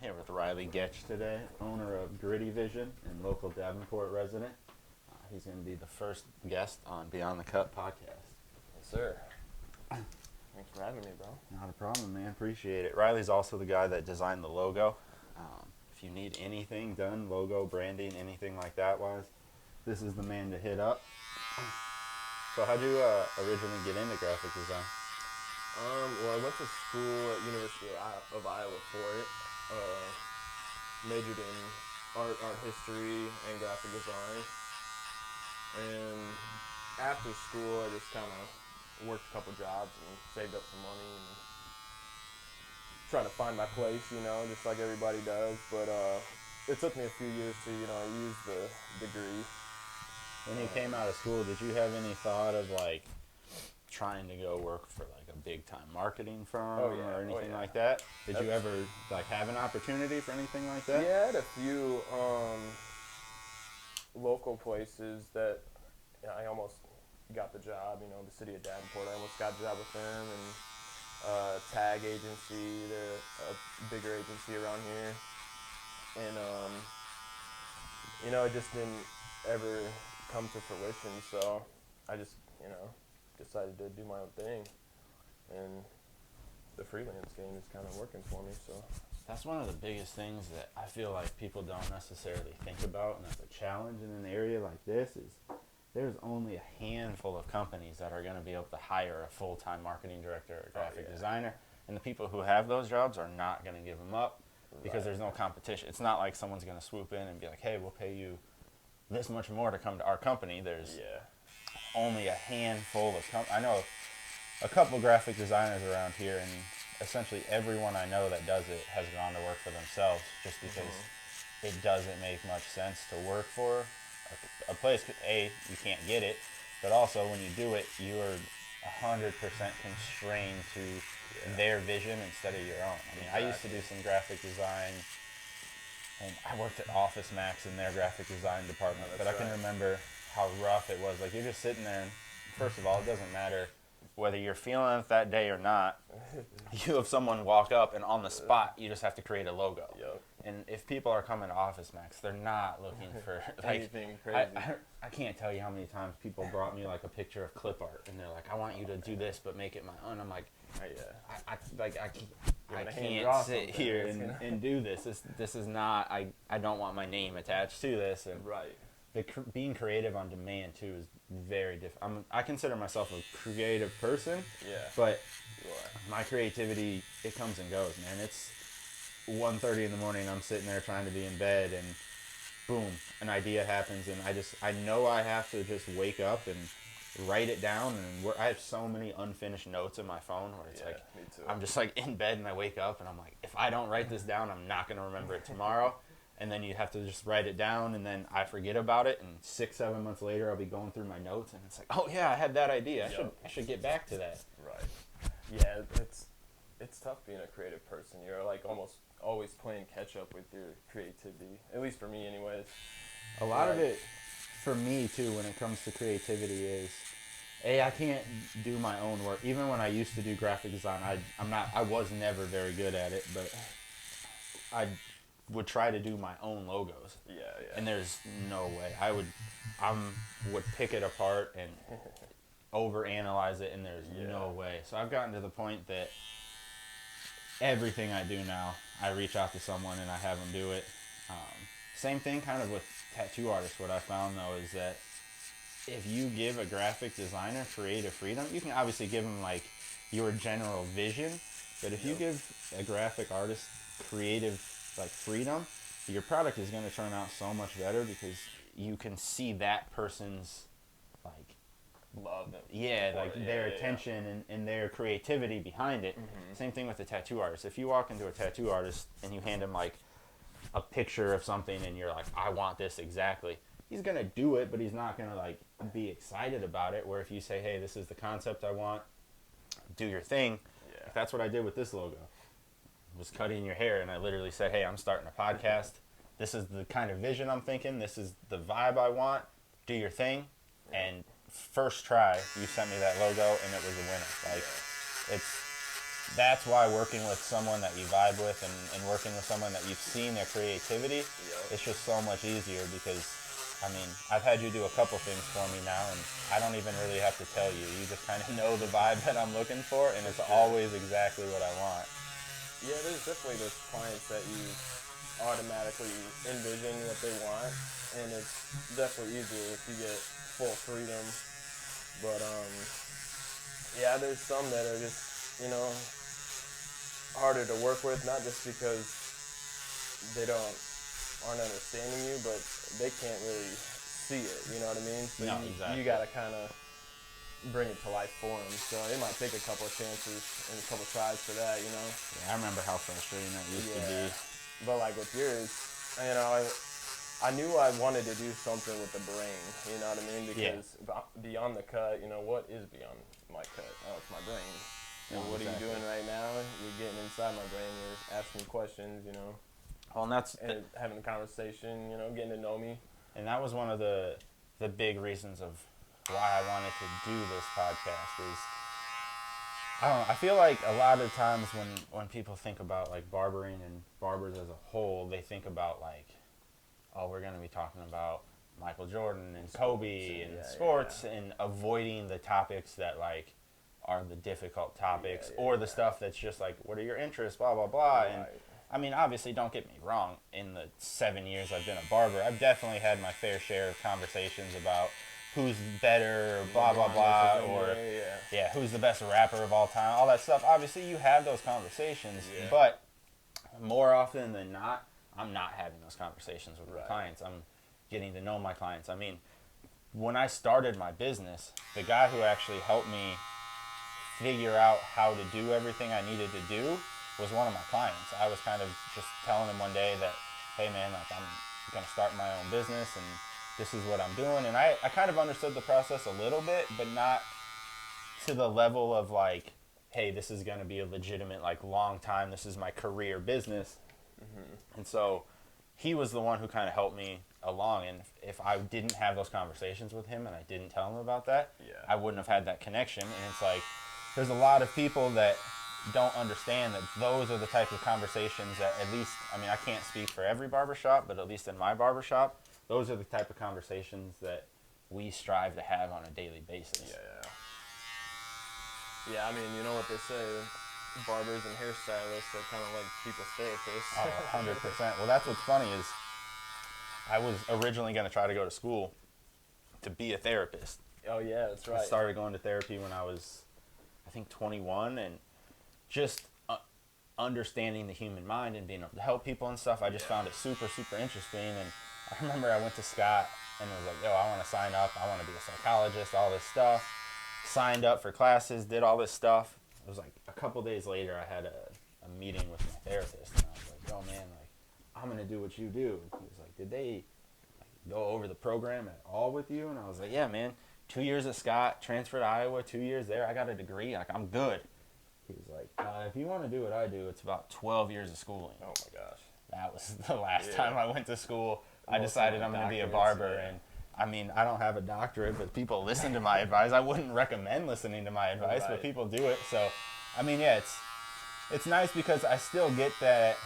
Here with Riley Goettsch today, owner of Gritty Vision and local Davenport resident. He's going to be the first guest on Beyond the Cut podcast. Yes, sir. Thanks for having me, bro. Not a problem, man. Appreciate it. Riley's also the guy that designed the logo. If you need anything done, logo, branding, anything like that wise, this is the man to hit up. So how'd you originally get into graphic design? Well, I went to school at University of Iowa for it. Majored in art history, and graphic design. And after school, I just kind of worked a couple jobs and saved up some money and tried to find my place, just like everybody does. But it took me a few years to, use the degree. When you came out of school, did you have any thought of like trying to go work for like a big time marketing firm or anything like that? Did you ever like have an opportunity for anything like that? Yeah, I had a few local places that I almost got the job. The city of Davenport, I almost got a job with them, and tag agency, they're a bigger agency around here, and it just didn't ever come to fruition. So I just decided to do my own thing, and the freelance game is kind of working for me. So that's one of the biggest things that I feel like people don't necessarily think about, and that's a challenge in an area like this, is there's only a handful of companies that are going to be able to hire a full-time marketing director or graphic designer, and the people who have those jobs are not going to give them up because there's no competition. It's not like someone's going to swoop in and be like, hey, we'll pay you this much more to come to our company. There's only a handful of I know a couple graphic designers around here, and essentially everyone I know that does it has gone to work for themselves just because it doesn't make much sense to work for a place. You can't get it, but also when you do it, you are 100% constrained to their vision instead of your own. I mean, I used to do some graphic design, and I worked at Office Max in their graphic design department, but I can remember how rough it was. Like, you're just sitting there, and first of all, it doesn't matter whether you're feeling it that day or not. You have someone walk up, and on the spot, you just have to create a logo. Yep. And if people are coming to Office Max, they're not looking for anything crazy. I can't tell you how many times people brought me like a picture of clip art, and they're like, I want you to do this, but make it my own. I'm like, I can't sit here and do this. This is not. I don't want my name attached to this. And being creative on demand too is very different. I consider myself a creative person. Yeah. But my creativity, it comes and goes, man. It's 1:30 in the morning. I'm sitting there trying to be in bed, and boom, an idea happens, and I know I have to just wake up and write it down. And I have so many unfinished notes in my phone where it's like, me too. I'm just like in bed, and I wake up and I'm like, if I don't write this down, I'm not going to remember it tomorrow. And then you have to just write it down, and then I forget about it, and 6-7 months later I'll be going through my notes, and it's like, oh yeah, I had that idea. I should get back to that. Right. Yeah, it's tough being a creative person. You're like almost always playing catch up with your creativity. At least for me, anyways. A lot of it, for me too, when it comes to creativity, is I can't do my own work. Even when I used to do graphic design, I was never very good at it, but I would try to do my own logos. Yeah. And there's no way. I would pick it apart and overanalyze it, and there's no way. So I've gotten to the point that everything I do now, I reach out to someone and I have them do it. Same thing kind of with tattoo artists. What I found though is that if you give a graphic designer creative freedom, you can obviously give them like your general vision, but if you give a graphic artist creative like freedom, your product is going to turn out so much better because you can see that person's like love their attention and their creativity behind it. Same thing with the tattoo artist. If you walk into a tattoo artist and you hand him like a picture of something and you're like, I want this exactly, he's gonna do it, but he's not gonna like be excited about it. Where if you say, hey, this is the concept I want, do your thing. Like, that's what I did with this logo. I was cutting your hair, and I literally said, hey, I'm starting a podcast. This is the kind of vision I'm thinking. This is the vibe I want. Do your thing. And first try, you sent me that logo, and it was a winner. Like, it's that's why working with someone that you vibe with and working with someone that you've seen their creativity, it's just so much easier because, I mean, I've had you do a couple things for me now, and I don't even really have to tell you. You just kind of know the vibe that I'm looking for, and it's always exactly what I want. Yeah, there's definitely those clients that you automatically envision what they want, and it's definitely easier if you get full freedom. But yeah, there's some that are just, harder to work with, not just because they aren't understanding you, but they can't really see it. You know what I mean? So No, you gotta kind of bring it to life for them. So it might take a couple of chances and a couple of tries for that. Yeah, I remember how frustrating that used to be. But like with yours, I knew I wanted to do something with the brain. You know what I mean? Because beyond the cut, what is beyond my cut? Oh, it's my brain. And what are you doing right now? You're getting inside my brain. You're asking me questions, Well, and having a conversation, getting to know me. And that was one of the big reasons of why I wanted to do this podcast is, I don't know, I feel like a lot of times when people think about like barbering and barbers as a whole, they think about like, oh, we're going to be talking about Michael Jordan and Kobe and sports and avoiding the topics that like are the difficult topics or the stuff that's just like, what are your interests, blah, blah, blah. Right. And I mean, obviously, don't get me wrong. In the 7 years I've been a barber, I've definitely had my fair share of conversations about who's better, blah, blah, blah, or who's the best rapper of all time, all that stuff. Obviously, you have those conversations, but more often than not, I'm not having those conversations with my clients. I'm getting to know my clients. I mean, when I started my business, the guy who actually helped me figure out how to do everything I needed to do was one of my clients. I was kind of just telling him one day that, hey man, like I'm going to start my own business and this is what I'm doing. And I kind of understood the process a little bit, but not to the level of like, hey, this is going to be a legitimate, like long time, this is my career business. And so he was the one who kind of helped me along. And if I didn't have those conversations with him and I didn't tell him about that, I wouldn't have had that connection. And it's like, there's a lot of people that don't understand that those are the type of conversations that at least, I mean, I can't speak for every barbershop, but at least in my barbershop, those are the type of conversations that we strive to have on a daily basis. Yeah, I mean, you know what they say, barbers and hairstylists are kind of like people's therapists. Oh, 100%. Well, that's what's funny is I was originally going to try to go to school to be a therapist. Oh, yeah, that's right. I started going to therapy when I was, I think, 21, and just understanding the human mind and being able to help people and stuff, I just found it super, super interesting. And I remember I went to Scott and was like, yo, I want to sign up. I want to be a psychologist, all this stuff. Signed up for classes, did all this stuff. It was like a couple days later, I had a meeting with my therapist, and I was like, yo, man, like, I'm going to do what you do. And he was like, did they like, go over the program at all with you? And I was like, yeah, man, 2 years at Scott, transferred to Iowa, 2 years there. I got a degree. Like, I'm good. He was like, if you want to do what I do, it's about 12 years of schooling. Oh, my gosh. That was the last time I went to school. I decided I'm going to be a barber. And I mean, I don't have a doctorate, but people listen to my advice. I wouldn't recommend listening to my advice, but people do it. So, I mean, yeah, it's nice because I still get that,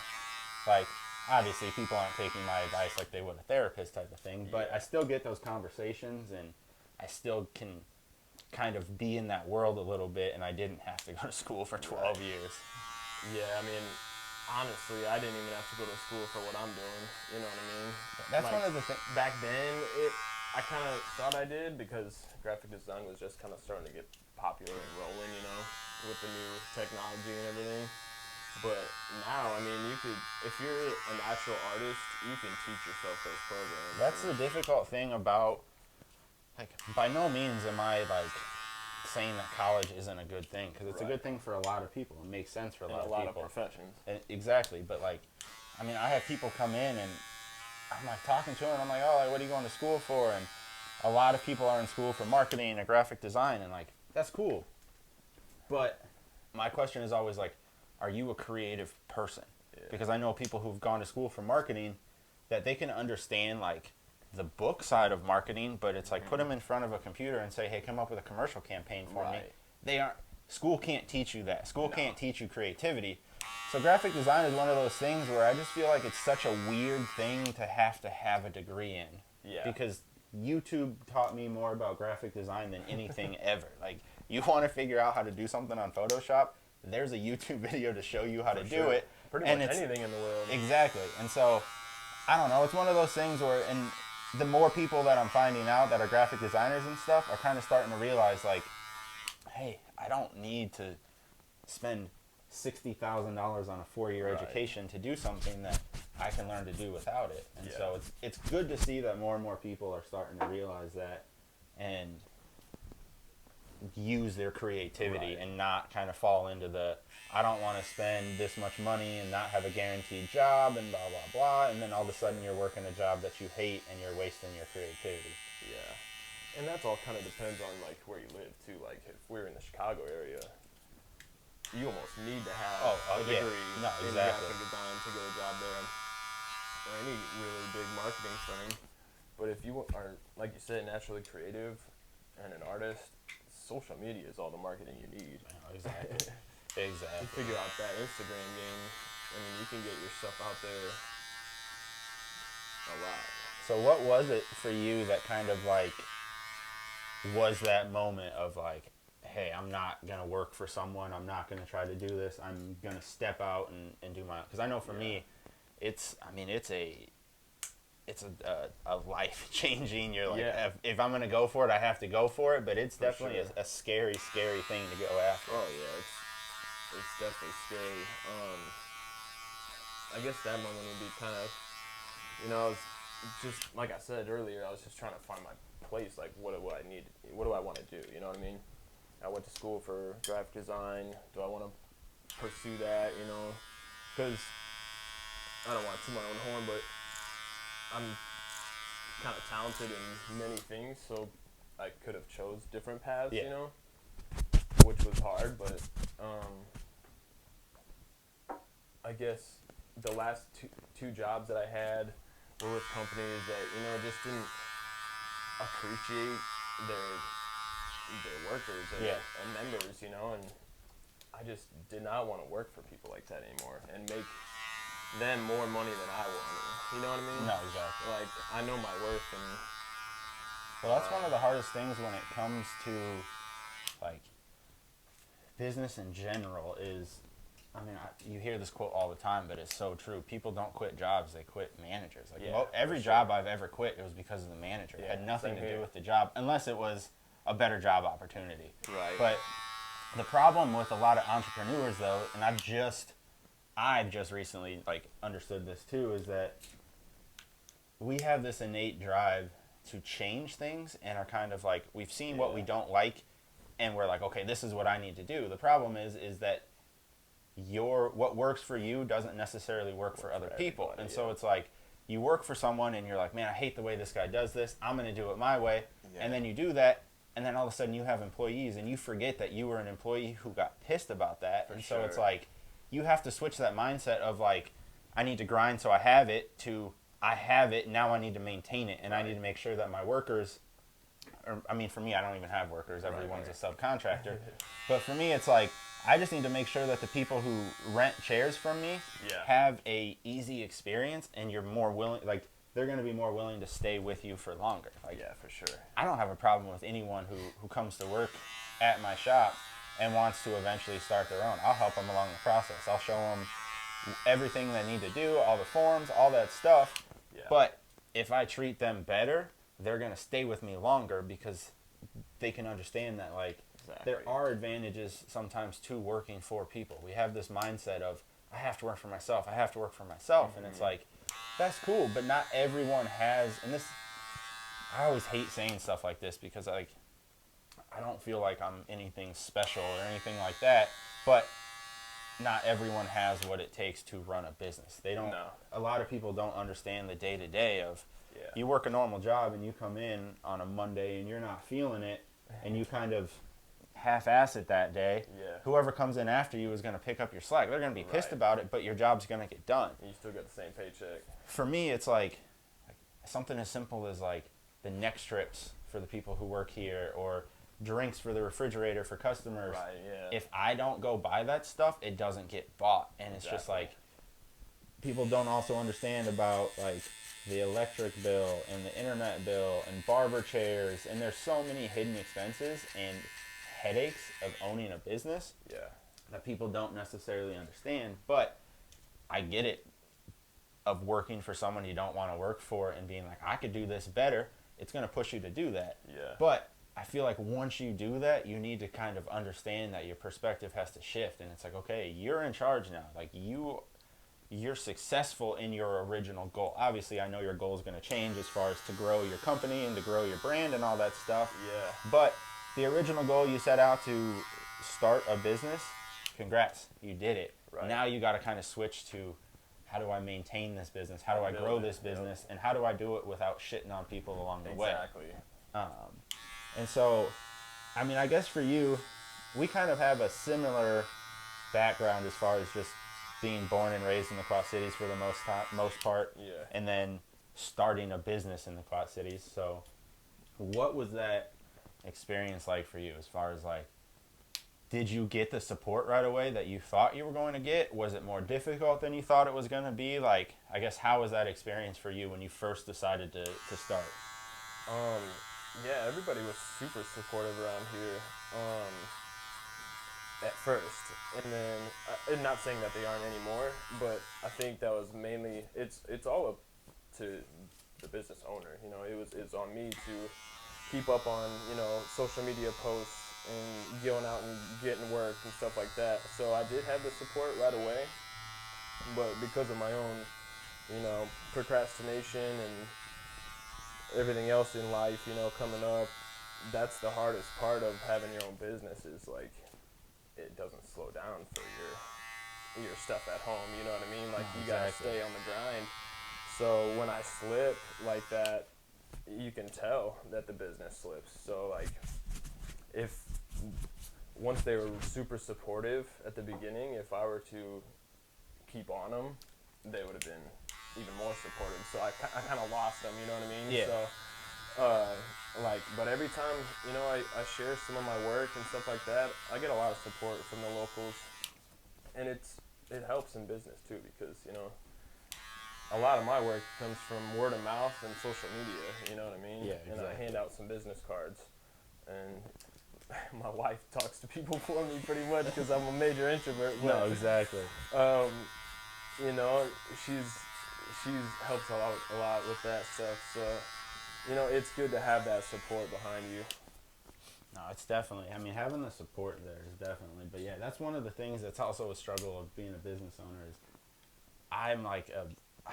like, obviously people aren't taking my advice like they would a therapist type of thing, but I still get those conversations and I still can kind of be in that world a little bit, and I didn't have to go to school for 12 years. Yeah, I mean, honestly, I didn't even have to go to school for what I'm doing. You know what I mean? That's like, one of the things. Back then, I kind of thought I did because graphic design was just kind of starting to get popular and rolling, with the new technology and everything. But now, I mean, if you're an actual artist, you can teach yourself those programs. That's the difficult thing about, like, by no means am I, like, saying that college isn't a good thing, because it's a good thing for a lot of people. It makes sense for a lot of people. A lot of professions. Exactly, but, like, I mean, I have people come in and I'm, like, talking to them, and I'm like, oh, like, what are you going to school for? And a lot of people are in school for marketing and graphic design, and, like, that's cool. But my question is always, like, are you a creative person? Because I know people who've gone to school for marketing that they can understand, like, the book side of marketing, but it's like put them in front of a computer and say, hey, come up with a commercial campaign for me. school can't teach you that. School No. can't teach you creativity. So graphic design is one of those things where I just feel like it's such a weird thing to have a degree in. Yeah. Because YouTube taught me more about graphic design than anything ever. Like, you want to figure out how to do something on Photoshop, there's a YouTube video to show you how to do it. Pretty and much it's, anything in the world. Exactly. And so, I don't know, it's one of those things where, and the more people that I'm finding out that are graphic designers and stuff are kind of starting to realize, like, hey, I don't need to spend $60,000 on a 4-year Right. education to do something that I can learn to do without it. And Yeah. so it's good to see that more and more people are starting to realize that and use their creativity Right. and not kind of fall into the, I don't want to spend this much money and not have a guaranteed job and blah, blah, blah. And then all of a sudden you're working a job that you hate and you're wasting your creativity. Yeah. And that's all kind of depends on, like, where you live, too. Like, if we're in the Chicago area, you almost need to have a yeah. degree No, in exactly. graphic design to get a job there, or any really big marketing firm. But if you are, like you said, naturally creative and an artist, social media is all the marketing you need. Exactly. To Exactly. figure out that Instagram game, I mean, you can get your stuff out there a lot. So what was it for you that kind of like was that moment of like, hey, I'm not going to work for someone. I'm not going to try to do this. I'm going to step out and do my, because I know for me, it's a life changing. You're like, Yeah. if I'm going to go for it, I have to go for it. But it's For definitely sure. a scary thing to go after. Oh yeah, it's definitely scary. I guess that moment would be kind of, I was just like I said earlier, I was just trying to find my place. Like, what do I need? What do I want to do? You know what I mean? I went to school for graphic design. Do I want to pursue that? Because I don't want to toot my own horn, but I'm kind of talented in many things, so I could have chose different paths. Yeah. Which was hard, but I guess the last two jobs that I had were with companies that just didn't appreciate their workers and members, and I just did not want to work for people like that anymore and make them more money than I wanted. You know what I mean? No, exactly. Like, I know my worth, and Well, that's one of the hardest things when it comes to like business in general is, I mean, you hear this quote all the time, but it's so true. People don't quit jobs; they quit managers. Like every job I've ever quit, it was because of the manager. It had nothing to do with the job, unless it was a better job opportunity. Right. But the problem with a lot of entrepreneurs, though, and I've just recently like understood this too, is that we have this innate drive to change things, and are kind of like, we've seen what we don't like, and we're like, okay, this is what I need to do. The problem is that what works for you doesn't necessarily work for other people. And so it's like, you work for someone and you're like, man, I hate the way this guy does this. I'm going to do it my way. Yeah. And then you do that, and then all of a sudden you have employees, and you forget that you were an employee who got pissed about that. So it's like, you have to switch that mindset of like, I need to grind so I have it, to I have it, now I need to maintain it, and I need to make sure that my workers, or I mean, for me, I don't even have workers. Everyone's a subcontractor. But for me, it's like, I just need to make sure that the people who rent chairs from me have a easy experience, and you're more willing, like, they're going to be more willing to stay with you for longer. Like, yeah, for sure. I don't have a problem with anyone who comes to work at my shop and wants to eventually start their own. I'll help them along the process. I'll show them everything they need to do, all the forms, all that stuff. Yeah. But if I treat them better, they're going to stay with me longer, because they can understand that, like, there are advantages sometimes to working for people. We have this mindset of, I have to work for myself. I have to work for myself. And it's like, that's cool, but not everyone has, and this, I always hate saying stuff like this, because like, I don't feel like I'm anything special or anything like that, but not everyone has what it takes to run a business. They don't, a lot of people don't understand the day-to-day of, you work a normal job and you come in on a Monday and you're not feeling it, and you kind of half-ass it that day. Whoever comes in after you is going to pick up your slack. They're going to be pissed about it, but your job's going to get done. You still get the same paycheck. For me, it's like something as simple as like the neck strips for the people who work here, or drinks for the refrigerator for customers. Right, yeah. If I don't go buy that stuff, it doesn't get bought. And it's just like, people don't also understand about like the electric bill and the internet bill and barber chairs, and there's so many hidden expenses and headaches of owning a business that people don't necessarily understand. But I get it, of working for someone you don't want to work for and being like, I could do this better. It's going to push you to do that. Yeah. But I feel like once you do that, you need to kind of understand that your perspective has to shift, and it's like, okay, you're in charge now. Like you're successful in your original goal. Obviously, I know your goal is going to change as far as to grow your company and to grow your brand and all that stuff. Yeah. But the original goal you set out to start a business, congrats, you did it. Right. Now you got to kind of switch to, how do I maintain this business? How do I grow this business? Yep. And how do I do it without shitting on people along the way? Exactly. And so, I mean, I guess for you, we kind of have a similar background as far as just being born and raised in the Quad Cities for the most part. Yeah. And then starting a business in the Quad Cities. So what was that experience like for you as far as like, did you get the support right away that you thought you were going to get? Was it more difficult than you thought it was going to be? Like, I guess, how was that experience for you when you first decided to start? Yeah, everybody was super supportive around here at first. And then, I'm not saying that they aren't anymore, but I think that was mainly, it's all up to the business owner. You know, it's on me to keep up on, you know, social media posts and going out and getting work and stuff like that. So I did have the support right away, but because of my own, you know, procrastination and everything else in life, you know, coming up, that's the hardest part of having your own business, is like, it doesn't slow down for your stuff at home, you know what I mean? Like, you gotta stay on the grind. So when I slip like that, you can tell that the business slips. So like, if once they were super supportive at the beginning, if I were to keep on them, they would have been even more supportive. So I kind of lost them, you know what I mean? Yeah. So, but every time, you know, I share some of my work and stuff like that, I get a lot of support from the locals. And it helps in business too, because, you know, a lot of my work comes from word of mouth and social media, you know what I mean? Yeah, exactly. And I hand out some business cards. And my wife talks to people for me pretty much because I'm a major introvert. But, No, exactly. You know, she's helps a lot with that stuff. So, you know, it's good to have that support behind you. No, it's definitely, I mean, having the support there is definitely, but yeah, that's one of the things that's also a struggle of being a business owner is I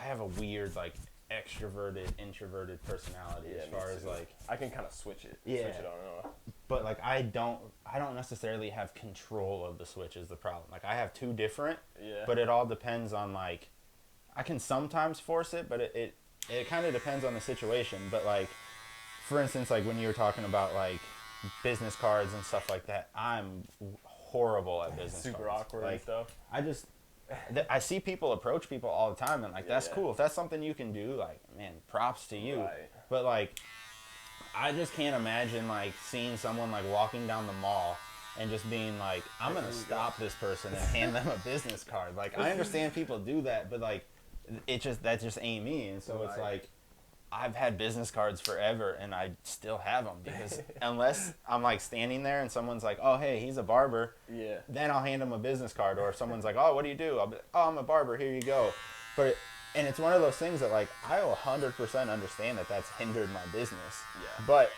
have a weird, like, extroverted, introverted personality as far as, like, I can kind of switch it. Yeah. Switch it on and off. But, like, I don't necessarily have control of the switch is the problem. Like, I have two different, but it all depends on, like, I can sometimes force it, but it kind of depends on the situation. But, like, for instance, like, when you were talking about, like, business cards and stuff like that, I'm horrible at business Super cards. awkward like, and stuff. I see people approach people all the time, and, like, that's cool. If that's something you can do, like, man, props to you. Right. But, like, I just can't imagine, like, seeing someone, like, walking down the mall and just being like, I'm going to stop this person and hand them a business card. Like, I understand people do that, but, like, that just ain't me. And so it's like, I've had business cards forever, and I still have them because unless I'm, like, standing there and someone's like, oh, hey, he's a barber, then I'll hand him a business card. Or if someone's like, oh, what do you do? I'll be like, oh, I'm a barber. Here you go. And it's one of those things that, like, I 100% understand that that's hindered my business. Yeah. But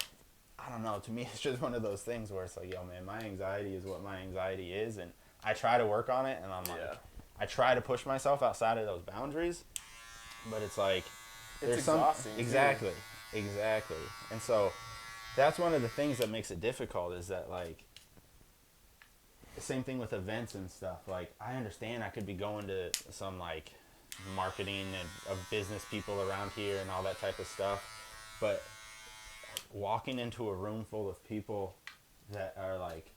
I don't know. To me, it's just one of those things where it's like, yo, man, my anxiety is what my anxiety is, and I try to work on it, and I'm like, I try to push myself outside of those boundaries, but it's like, it's exhausting. Exactly. And so that's one of the things that makes it difficult is that, like, the same thing with events and stuff. Like, I understand I could be going to some, like, marketing and of business people around here and all that type of stuff, but walking into a room full of people that are, like,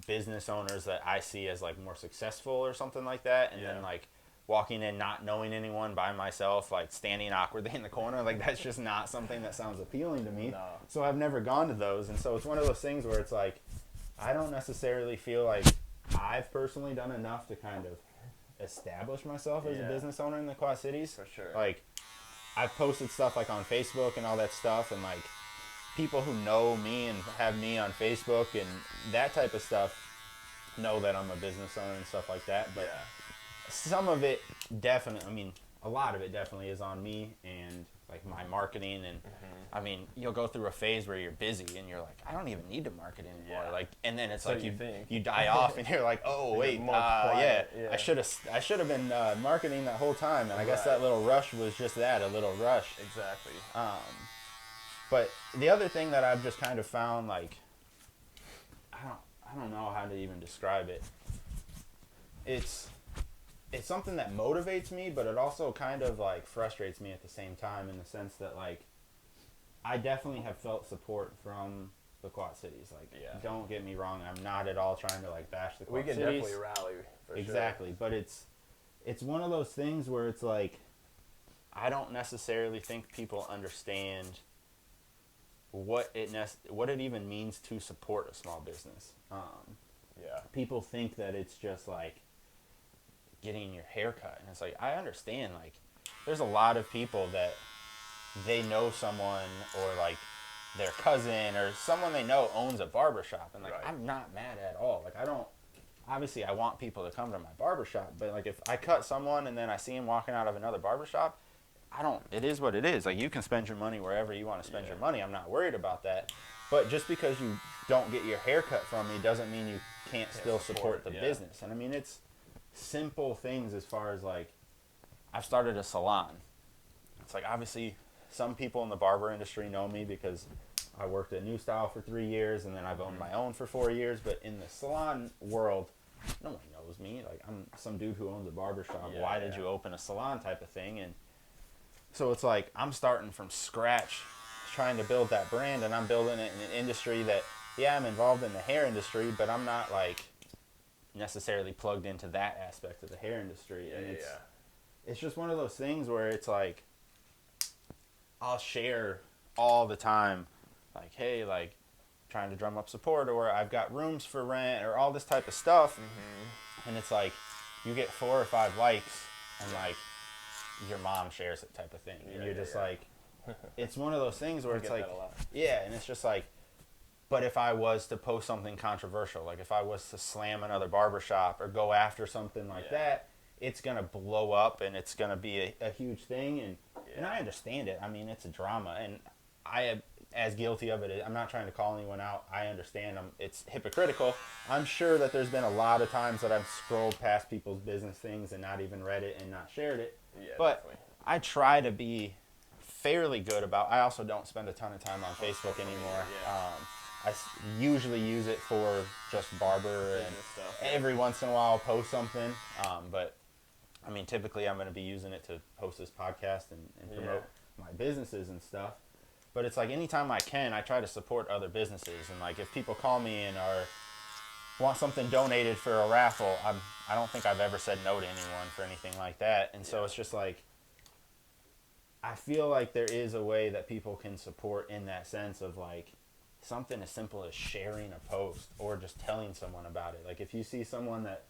business owners that I see as, like, more successful or something like that, and then, like, walking in not knowing anyone by myself, like standing awkwardly in the corner, like that's just not something that sounds appealing to me. No. So I've never gone to those, and so it's one of those things where it's like I don't necessarily feel like I've personally done enough to kind of establish myself as a business owner in the Quad Cities. For sure. Like I've posted stuff like on Facebook and all that stuff, and like people who know me and have me on Facebook and that type of stuff know that I'm a business owner and stuff like that. But some of it definitely, I mean, a lot of it definitely is on me and like my marketing. And I mean, you'll go through a phase where you're busy and you're like, I don't even need to market anymore. Like, and then it's So like think. you die off and you're like, oh wait, more quiet, I should have been marketing that whole time. And I guess that little rush was just that, a little rush. Exactly. But the other thing that I've just kind of found, like, I don't know how to even describe it. It's something that motivates me, but it also kind of like frustrates me at the same time, in the sense that like I definitely have felt support from the Quad Cities. Like, don't get me wrong, I'm not at all trying to like bash the Quad Cities. We can definitely rally for exactly, sure. but it's one of those things where it's like I don't necessarily think people understand what it even means to support a small business. People think that it's just like getting your hair cut, and it's like, I understand, like there's a lot of people that they know someone, or like their cousin or someone they know owns a barbershop, and like I'm not mad at all. Like obviously I want people to come to my barbershop, but like if I cut someone and then I see him walking out of another barbershop, it is what it is. Like, you can spend your money wherever you want to spend your money. I'm not worried about that. But just because you don't get your hair cut from me doesn't mean you can't still support the business. And I mean, it's simple things as far as like, I've started a salon. It's like, obviously some people in the barber industry know me because I worked at New Style for 3 years, and then I've owned my own for 4 years. But in the salon world, no one knows me. Like, I'm some dude who owns a barbershop. Why did you open a salon type of thing? And so it's like I'm starting from scratch trying to build that brand, and I'm building it in an industry that, I'm involved in the hair industry, but I'm not like necessarily plugged into that aspect of the hair industry. And it's just one of those things where it's like I'll share all the time, like, hey, like trying to drum up support, or I've got rooms for rent, or all this type of stuff. And it's like you get 4 or 5 likes, and like your mom shares it type of thing, and you're just like, it's one of those things where it's like, and it's just like, but if I was to post something controversial, like if I was to slam another barbershop or go after something like that, it's gonna blow up, and it's gonna be a huge thing. And I understand it. I mean, it's a drama, and I am as guilty of it. I'm not trying to call anyone out. I understand it's hypocritical. I'm sure that there's been a lot of times that I've scrolled past people's business things and not even read it and not shared it. But definitely. I try to be fairly good about. I also don't spend a ton of time on Facebook anymore. I usually use it for just barber, and every once in a while I'll post something. But I mean, typically I'm going to be using it to host this podcast and promote my businesses and stuff. But it's like anytime I can, I try to support other businesses. And like if people call me and want something donated for a raffle, I don't think I've ever said no to anyone for anything like that. And so it's just like, I feel like there is a way that people can support in that sense of like something as simple as sharing a post or just telling someone about it. Like if you see someone that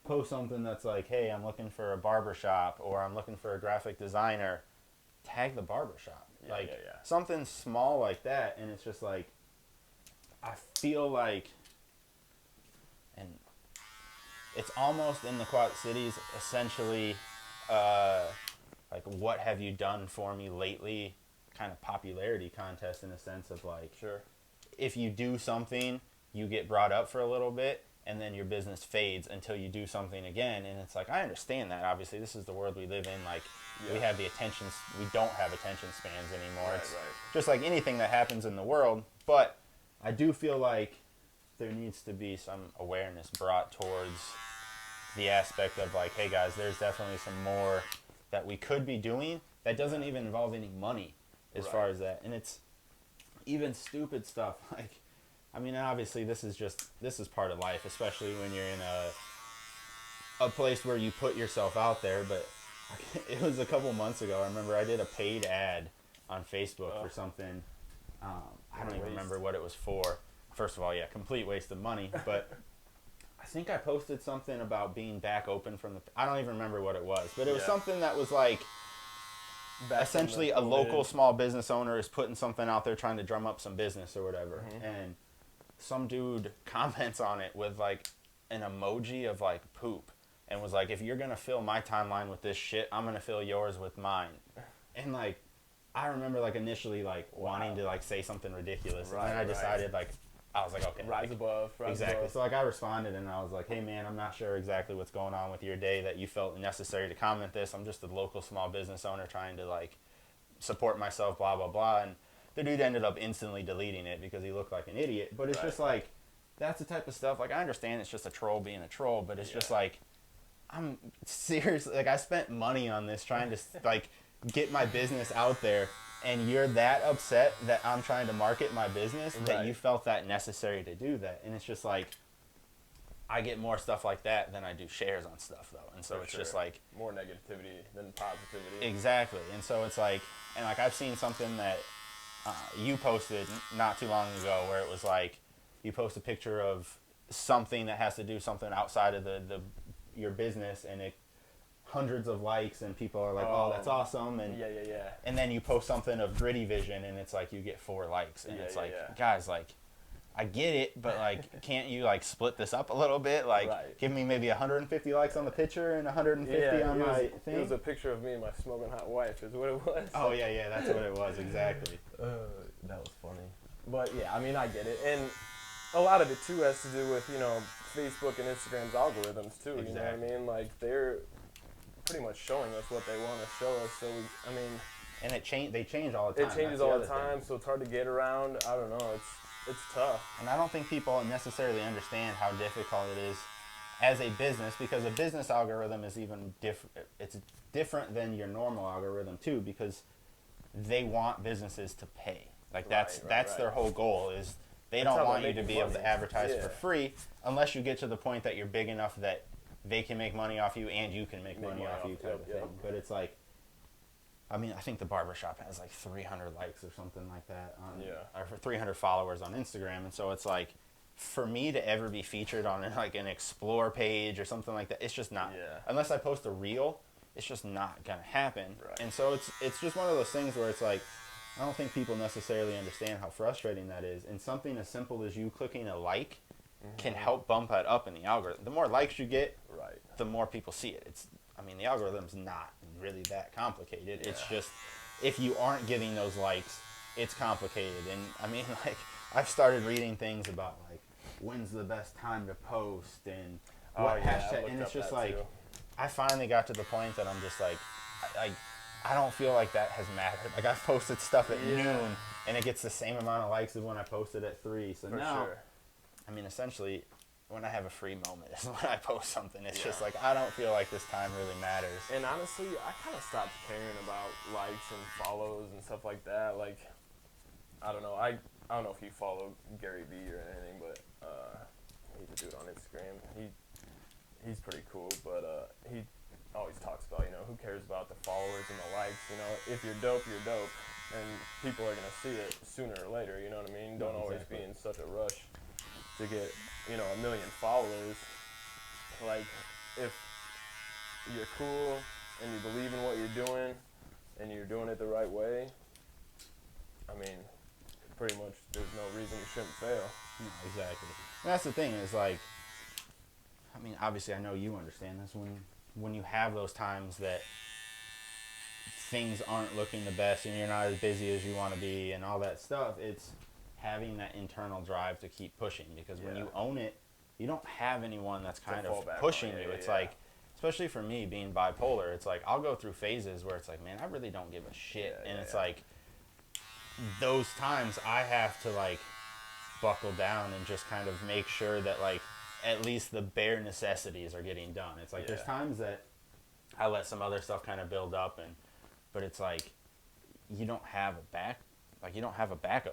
posts something that's like, hey, I'm looking for a barbershop, or I'm looking for a graphic designer, tag the barbershop. Something small like that. And it's just like, I feel like, and it's almost in the Quad Cities essentially like, what have you done for me lately kind of popularity contest, in a sense of like, if you do something, you get brought up for a little bit, and then your business fades until you do something again. And it's like, I understand that. Obviously, this is the world we live in. Like, we have we don't have attention spans anymore. It's just like anything that happens in the world. But I do feel like there needs to be some awareness brought towards the aspect of like, hey guys, there's definitely some more that we could be doing that doesn't even involve any money as far as that. And it's even stupid stuff. Like, I mean, obviously this is part of life, especially when you're in a place where you put yourself out there, but it was a couple months ago. I remember I did a paid ad on Facebook for something. I don't even remember what it was for. First of all, yeah, complete waste of money. But I think I posted something about being back open from the. I don't even remember what it was, but it was something that was like essentially a local small business owner is putting something out there trying to drum up some business or whatever, and some dude comments on it with like an emoji of like poop. And was like, if you're going to fill my timeline with this shit, I'm going to fill yours with mine. And, like, I remember, like, initially, like, wanting to, like, say something ridiculous. And then I decided, like, I was like, okay. Rise above. Exactly. So, like, I responded, and I was like, hey, man, I'm not sure exactly what's going on with your day that you felt necessary to comment this. I'm just a local small business owner trying to, like, support myself, blah, blah, blah. And the dude ended up instantly deleting it because he looked like an idiot. But it's just, like, that's the type of stuff. Like, I understand it's just a troll being a troll, but it's just, like, I'm seriously, like, I spent money on this trying to, like, get my business out there, and you're that upset that I'm trying to market my business that you felt that necessary to do that. And it's just, like, I get more stuff like that than I do shares on stuff, though. And so it's just, like... more negativity than positivity. Exactly. And so it's, like... And, like, I've seen something that you posted not too long ago where it was, like, you post a picture of something that has to do something outside of your business, and it hundreds of likes, and people are like, oh, that's awesome, and and then you post something of Gritty Vision, and it's like you get 4 likes, and it's like, guys, like, I get it, but like, can't you like split this up a little bit, like give me maybe 150 likes on the picture and 150 on my thing? It was a picture of me and my smoking hot wife is what it was. Oh yeah, that's what it was, exactly. That was funny. But yeah, I mean, I get it, and a lot of it too has to do with, you know, Facebook and Instagram's algorithms too. You know what I mean? Like, they're pretty much showing us what they want to show us. So I mean, and they change all the time. It changes all the time, so it's hard to get around. I don't know. It's tough. And I don't think people necessarily understand how difficult it is as a business, because a business algorithm is even different. It's different than your normal algorithm too, because they want businesses to pay. Like that's their whole goal is. They don't want you to be able to advertise for free unless you get to the point that you're big enough that they can make money off you and you can make money off you type of thing. But it's like, I mean, I think the barbershop has like 300 likes or something like that or 300 followers on Instagram. And so it's like, for me to ever be featured on like an explore page or something like that, it's just not. Unless I post a reel, it's just not going to happen. And so it's just one of those things where it's like, I don't think people necessarily understand how frustrating that is. And something as simple as you clicking a like can help bump that up in the algorithm. The more likes you get, the more people see it. I mean, the algorithm's not really that complicated. It's just, if you aren't getting those likes, it's complicated. And I mean, like, I've started reading things about, like, when's the best time to post and what hashtag. And it's just like, I finally got to the point that I'm just like, I don't feel like that has mattered. Like, I've posted stuff at noon, and it gets the same amount of likes as when I posted at 3. So now, I mean, essentially, when I have a free moment is when I post something. It's just like, I don't feel like this time really matters. And honestly, I kind of stopped caring about likes and follows and stuff like that. Like, I don't know. I don't know if you follow Gary Vee or anything, but he's a dude on Instagram. He's pretty cool, but he always talks about, you know, who cares about the followers and the likes. You know, if you're dope, you're dope, and people are gonna see it sooner or later. You know what I mean? Don't always be in such a rush to get, you know, 1 million followers. Like, if you're cool and you believe in what you're doing and you're doing it the right way, I mean, pretty much there's no reason you shouldn't fail. No, exactly. And that's the thing is, like, I mean, obviously I know you understand this, when you have those times that things aren't looking the best and you're not as busy as you want to be and all that stuff, it's having that internal drive to keep pushing, because when you own it, you don't have anyone that's kind of pushing you. It's like, especially for me being bipolar, it's like I'll go through phases where it's like, man, I really don't give a shit. And it's like, those times I have to like buckle down and just kind of make sure that like at least the bare necessities are getting done. It's like there's times that I let some other stuff kind of build up, but it's like you don't have a backup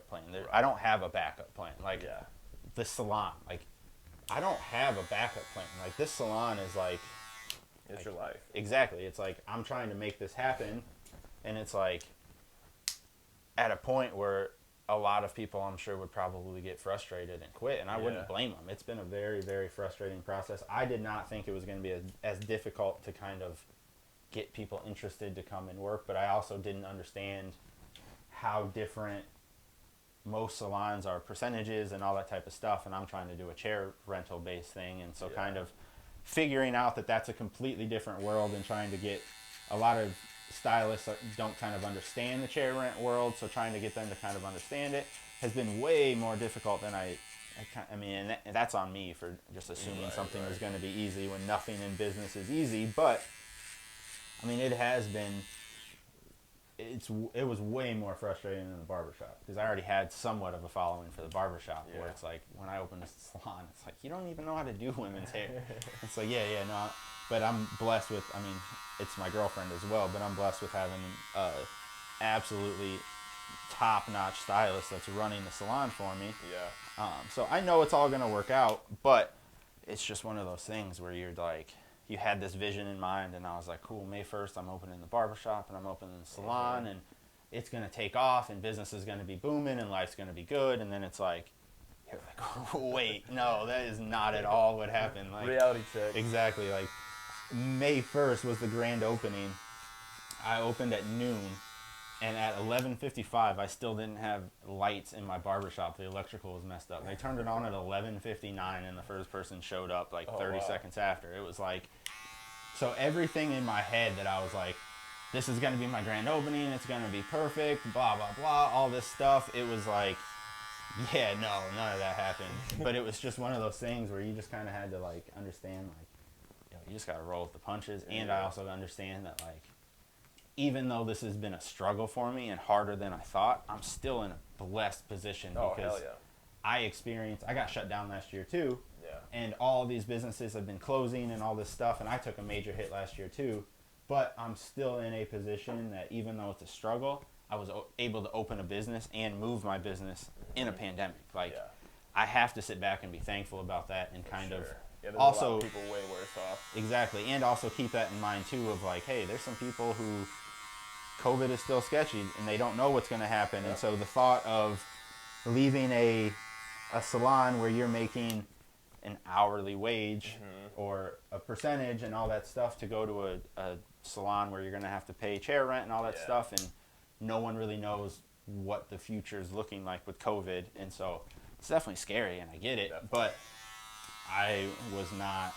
plan. I don't have a backup plan. Like the salon, like I don't have a backup plan. Like this salon is like It's like, your life. Exactly. It's like, I'm trying to make this happen, and it's like, at a point where a lot of people, I'm sure, would probably get frustrated and quit, and I wouldn't blame them. It's been a very, very frustrating process. I did not think it was going to be as difficult to kind of get people interested to come and work, but I also didn't understand how different most salons are percentages and all that type of stuff, and I'm trying to do a chair rental based thing, and so kind of figuring out that that's a completely different world, and trying to get a lot of stylists that don't kind of understand the chair rent world, so trying to get them to kind of understand it has been way more difficult than I mean, and that's on me for just assuming something was going to be easy when nothing in business is easy. But I mean, it has been. It was way more frustrating than the barbershop, because I already had somewhat of a following for the barbershop, where it's like, when I opened a salon, it's like, you don't even know how to do women's hair. It's like, no, but I'm blessed with, I mean, it's my girlfriend as well, but I'm blessed with having absolutely top-notch stylist that's running the salon for me. So I know it's all going to work out, but it's just one of those things where you're like, you had this vision in mind, and I was like, cool, May 1st, I'm opening the barbershop, and I'm opening the salon, and it's going to take off, and business is going to be booming, and life's going to be good, and then it's like, you're like, wait, no, that is not at all what happened. Like, reality check. Exactly. Like, May 1st was the grand opening. I opened at noon, and at 11:55, I still didn't have lights in my barbershop. The electrical was messed up. They turned it on at 11:59, and the first person showed up like 30 seconds after. It was like, so everything in my head that I was like, this is going to be my grand opening, it's going to be perfect, blah, blah, blah, all this stuff. It was like, yeah, no, none of that happened. But it was just one of those things where you just kind of had to, like, understand, like, you just got to roll with the punches. And I also understand that, like, even though this has been a struggle for me and harder than I thought, I'm still in a blessed position, because I got shut down last year too, and all these businesses have been closing and all this stuff, and I took a major hit last year too, but I'm still in a position that even though it's a struggle, I was able to open a business and move my business in a pandemic. Like, I have to sit back and be thankful about that, and kind of also, a lot of people way worse off. Exactly, and also keep that in mind too, of like, hey, there's some people who COVID is still sketchy and they don't know what's going to happen. And so the thought of leaving a salon where you're making an hourly wage or a percentage and all that stuff to go to a salon where you're going to have to pay chair rent and all that stuff, and no one really knows what the future is looking like with COVID. And so it's definitely scary, and I get it, but I was not,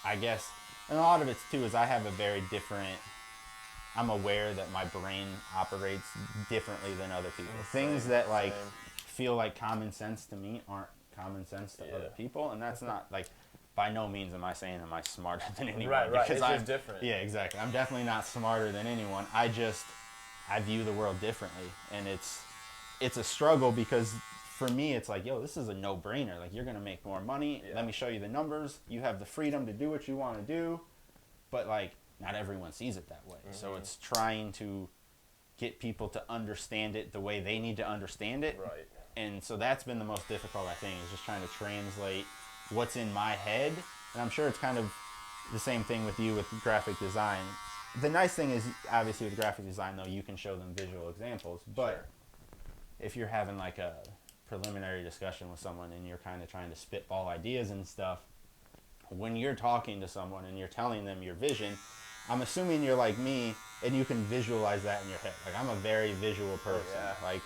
I guess, and a lot of it too is I have a very different, I'm aware that my brain operates differently than other people. Things that like feel like common sense to me aren't common sense to other people, and that's not like, by no means am I saying am I smarter than anyone. Right, because it's just different. Yeah, exactly. I'm definitely not smarter than anyone. I view the world differently, and it's a struggle, because for me it's like, yo, this is a no-brainer. Like, you're gonna make more money. Let me show you the numbers. You have the freedom to do what you want to do, but like, not everyone sees it that way. So it's trying to get people to understand it the way they need to understand it. Right. And so that's been the most difficult, I think, is just trying to translate what's in my head. And I'm sure it's kind of the same thing with you with graphic design. The nice thing is, obviously, with graphic design, though, you can show them visual examples. But if you're having like a preliminary discussion with someone and you're kind of trying to spitball ideas and stuff, when you're talking to someone and you're telling them your vision, I'm assuming you're like me and you can visualize that in your head. Like, I'm a very visual person. Like,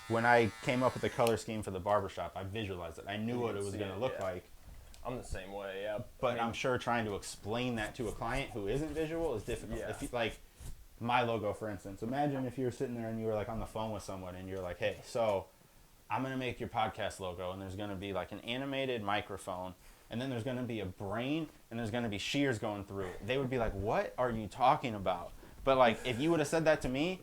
when I came up with the color scheme for the barbershop, I visualized it. I knew what it was going to look like. I'm the same way, But I'm sure trying to explain that to a client who isn't visual is difficult. If you, like, my logo, for instance, imagine if you were sitting there and you were like on the phone with someone and you're like, hey, so I'm going to make your podcast logo, and there's going to be like an animated microphone, and then there's going to be a brain, and there's going to be shears going through it. They would be like, what are you talking about? But like, if you would have said that to me,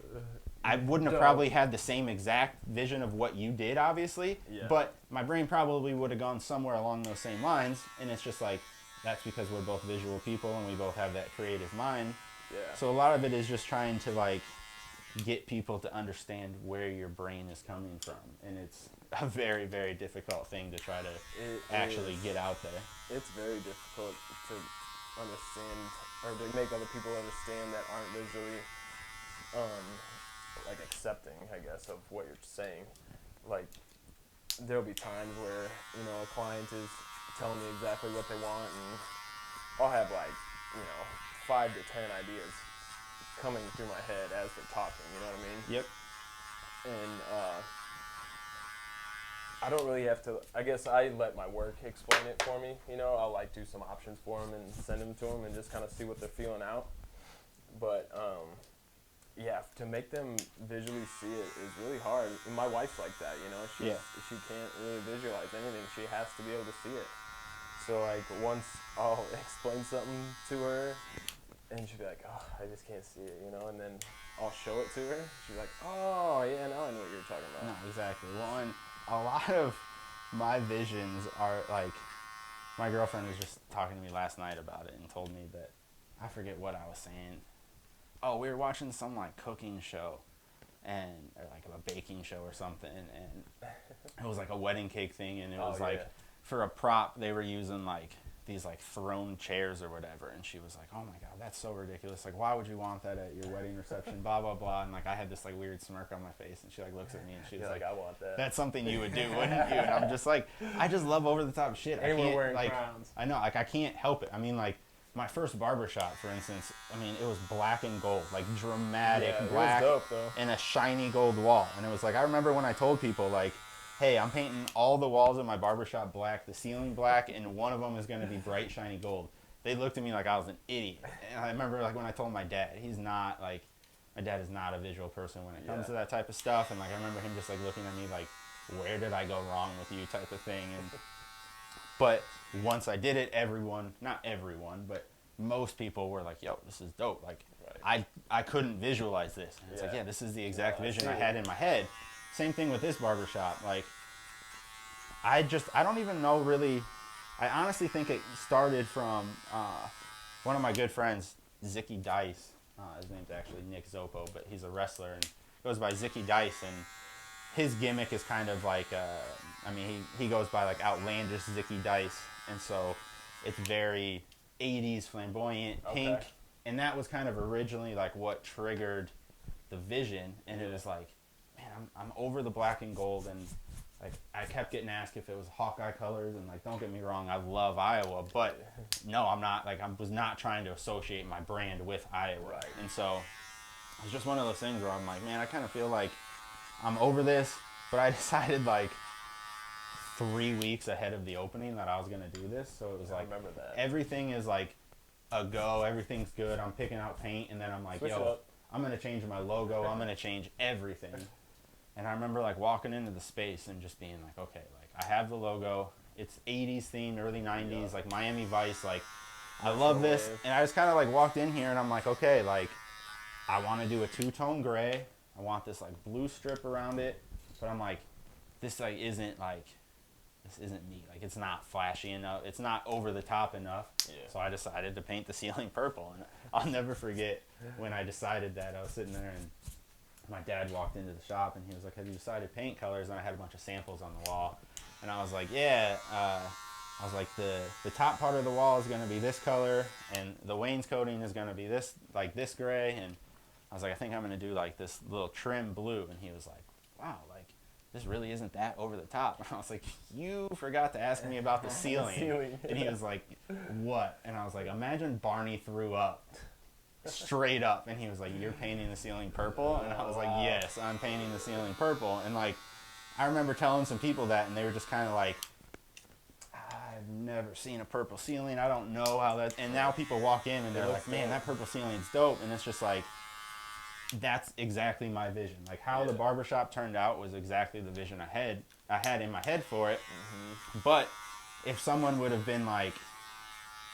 I wouldn't have probably had the same exact vision of what you did, obviously, but my brain probably would have gone somewhere along those same lines. And it's just like, that's because we're both visual people and we both have that creative mind. So a lot of it is just trying to like get people to understand where your brain is coming from. And it's a very, very difficult thing to try to actually get out there. It's very difficult to understand, or to make other people understand that aren't visually like accepting, I guess, of what you're saying. Like there'll be times where a client is telling me exactly what they want, and I'll have like 5 to 10 ideas coming through my head as they're talking. You know what I mean? Yep. And I don't really have to. I guess I let my work explain it for me. I'll like do some options for them and send them to them and just kind of see what they're feeling out. But yeah, to make them visually see it is really hard. And my wife's like that. She can't really visualize anything. She has to be able to see it. So like once I'll explain something to her, and she'll be like, "Oh, I just can't see it," and then I'll show it to her. She's like, "Oh, yeah, now I know what you're talking about." No, exactly. Well, and a lot of my visions are like, my girlfriend was just talking to me last night about it and told me that, I forget what I was saying. Oh, we were watching some like cooking show, or like a baking show or something, and it was like a wedding cake thing, and it was for a prop they were using like these like throne chairs or whatever, and she was like, "Oh my god, that's so ridiculous, like why would you want that at your wedding reception, blah blah blah," and like I had this like weird smirk on my face, and she like looks at me and she's like, "I want that. That's something you would do, wouldn't you?" And I'm just like, I just love over the top shit. Anyone I can't, wearing like, crowns. I know, like I can't help it. I mean, like my first barbershop, for instance, I mean, it was black and gold, like dramatic black, it was dope, though. and a shiny gold wall. And it was like, I remember when I told people like, "Hey, I'm painting all the walls of my barbershop black, the ceiling black, and one of them is going to be bright shiny gold." They looked at me like I was an idiot. And I remember like when I told my dad, my dad is not a visual person when it comes to that type of stuff. And like I remember him just like looking at me like, "Where did I go wrong with you?" type of thing. And but once I did it, not everyone, but most people were like, "Yo, this is dope." Like I couldn't visualize this. And it's like, yeah, this is the exact vision I had in my head. Same thing with this barbershop. Like I don't even know really. I honestly think it started from one of my good friends, Zicky Dice. His name's actually Nick Zoppo, but he's a wrestler and goes by Zicky Dice. And his gimmick is kind of like, he goes by like outlandish Zicky Dice. And so it's very 80s flamboyant, pink. Okay. And that was kind of originally like what triggered the vision. And it was like, man, I'm over the black and gold, and like I kept getting asked if it was Hawkeye colors, and like don't get me wrong, I love Iowa, but no, I'm not. Like I was not trying to associate my brand with Iowa, Right. And so it's just one of those things where I'm like, man, I kind of feel like I'm over this, but I decided like 3 weeks ahead of the opening that I was gonna do this, so it was like, I remember that. Everything is like a go, everything's good. I'm picking out paint, and then I'm like, Switch it yo, up. I'm gonna change my logo. I'm gonna change everything. And I remember like walking into the space and just being like, okay, like I have the logo. It's 80s themed, early 90s, like Miami Vice. Like I love this. And I just kind of like walked in here and I'm like, okay, like I want to do a 2-tone gray. I want this like blue strip around it. But I'm like, this isn't me. Like it's not flashy enough. It's not over the top enough. Yeah. So I decided to paint the ceiling purple. And I'll never forget when I decided that. I was sitting there and my dad walked into the shop and he was like, "Have you decided paint colors?" And I had a bunch of samples on the wall. And I was like, yeah. I was like, the top part of the wall is going to be this color, and the wainscoting is going to be this gray. And I was like, I think I'm going to do like this little trim blue. And he was like, wow, like this really isn't that over the top. And I was like, you forgot to ask me about the ceiling. And he was like, what? And I was like, imagine Barney threw up. Straight up. And he was like, you're painting the ceiling purple? And I was like, yes, I'm painting the ceiling purple. And like I remember telling some people that, and they were just kind of like, I've never seen a purple ceiling, I don't know how that. And now people walk in and they're like, man, that purple ceiling's dope. And it's just like, that's exactly my vision. Like how the barbershop turned out was exactly the vision I had in my head for it. Mm-hmm. But if someone would have been like,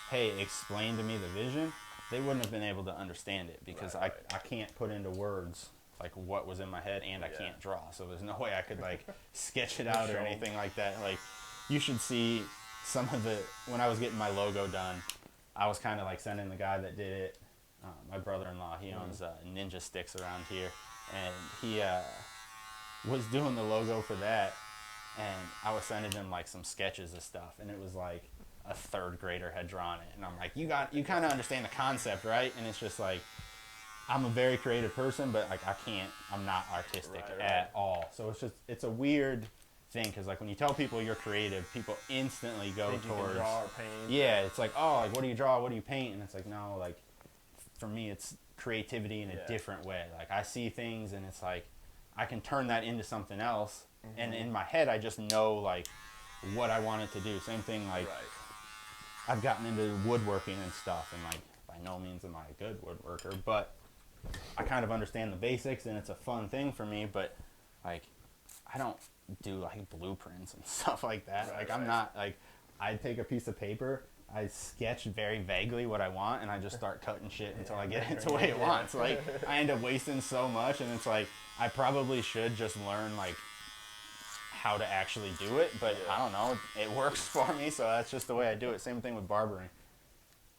hey, explain to me the vision, they wouldn't have been able to understand it, because I can't put into words like what was in my head, and I can't draw. So there's no way I could like sketch it out or anything like that. Like you should see some of the, when I was getting my logo done, I was kind of like sending the guy that did it, my brother-in-law, he owns Ninja Sticks around here, and he was doing the logo for that, and I was sending him like some sketches of stuff, and it was like a third grader had drawn it. And I'm like, you kind of understand the concept, right? And it's just like, I'm a very creative person, but like I'm not artistic at all. So it's a weird thing, because like when you tell people you're creative, people instantly go Think towards, you can draw or paint. yeah, it's like, oh, like what do you draw, what do you paint? And it's like, no, like for me it's creativity in a different way. Like I see things and it's like I can turn that into something else, and in my head I just know like what I want it to do. Same thing, like I've gotten into woodworking and stuff, and like by no means am I a good woodworker, but I kind of understand the basics and it's a fun thing for me. But like I don't do like blueprints and stuff like that. I'm not like, I take a piece of paper, I sketch very vaguely what I want, and I just start cutting shit until I get it the way it wants. Like I end up wasting so much, and it's like I probably should just learn like how to actually do it, but I don't know, it works for me, so that's just the way I do it. Same thing with barbering.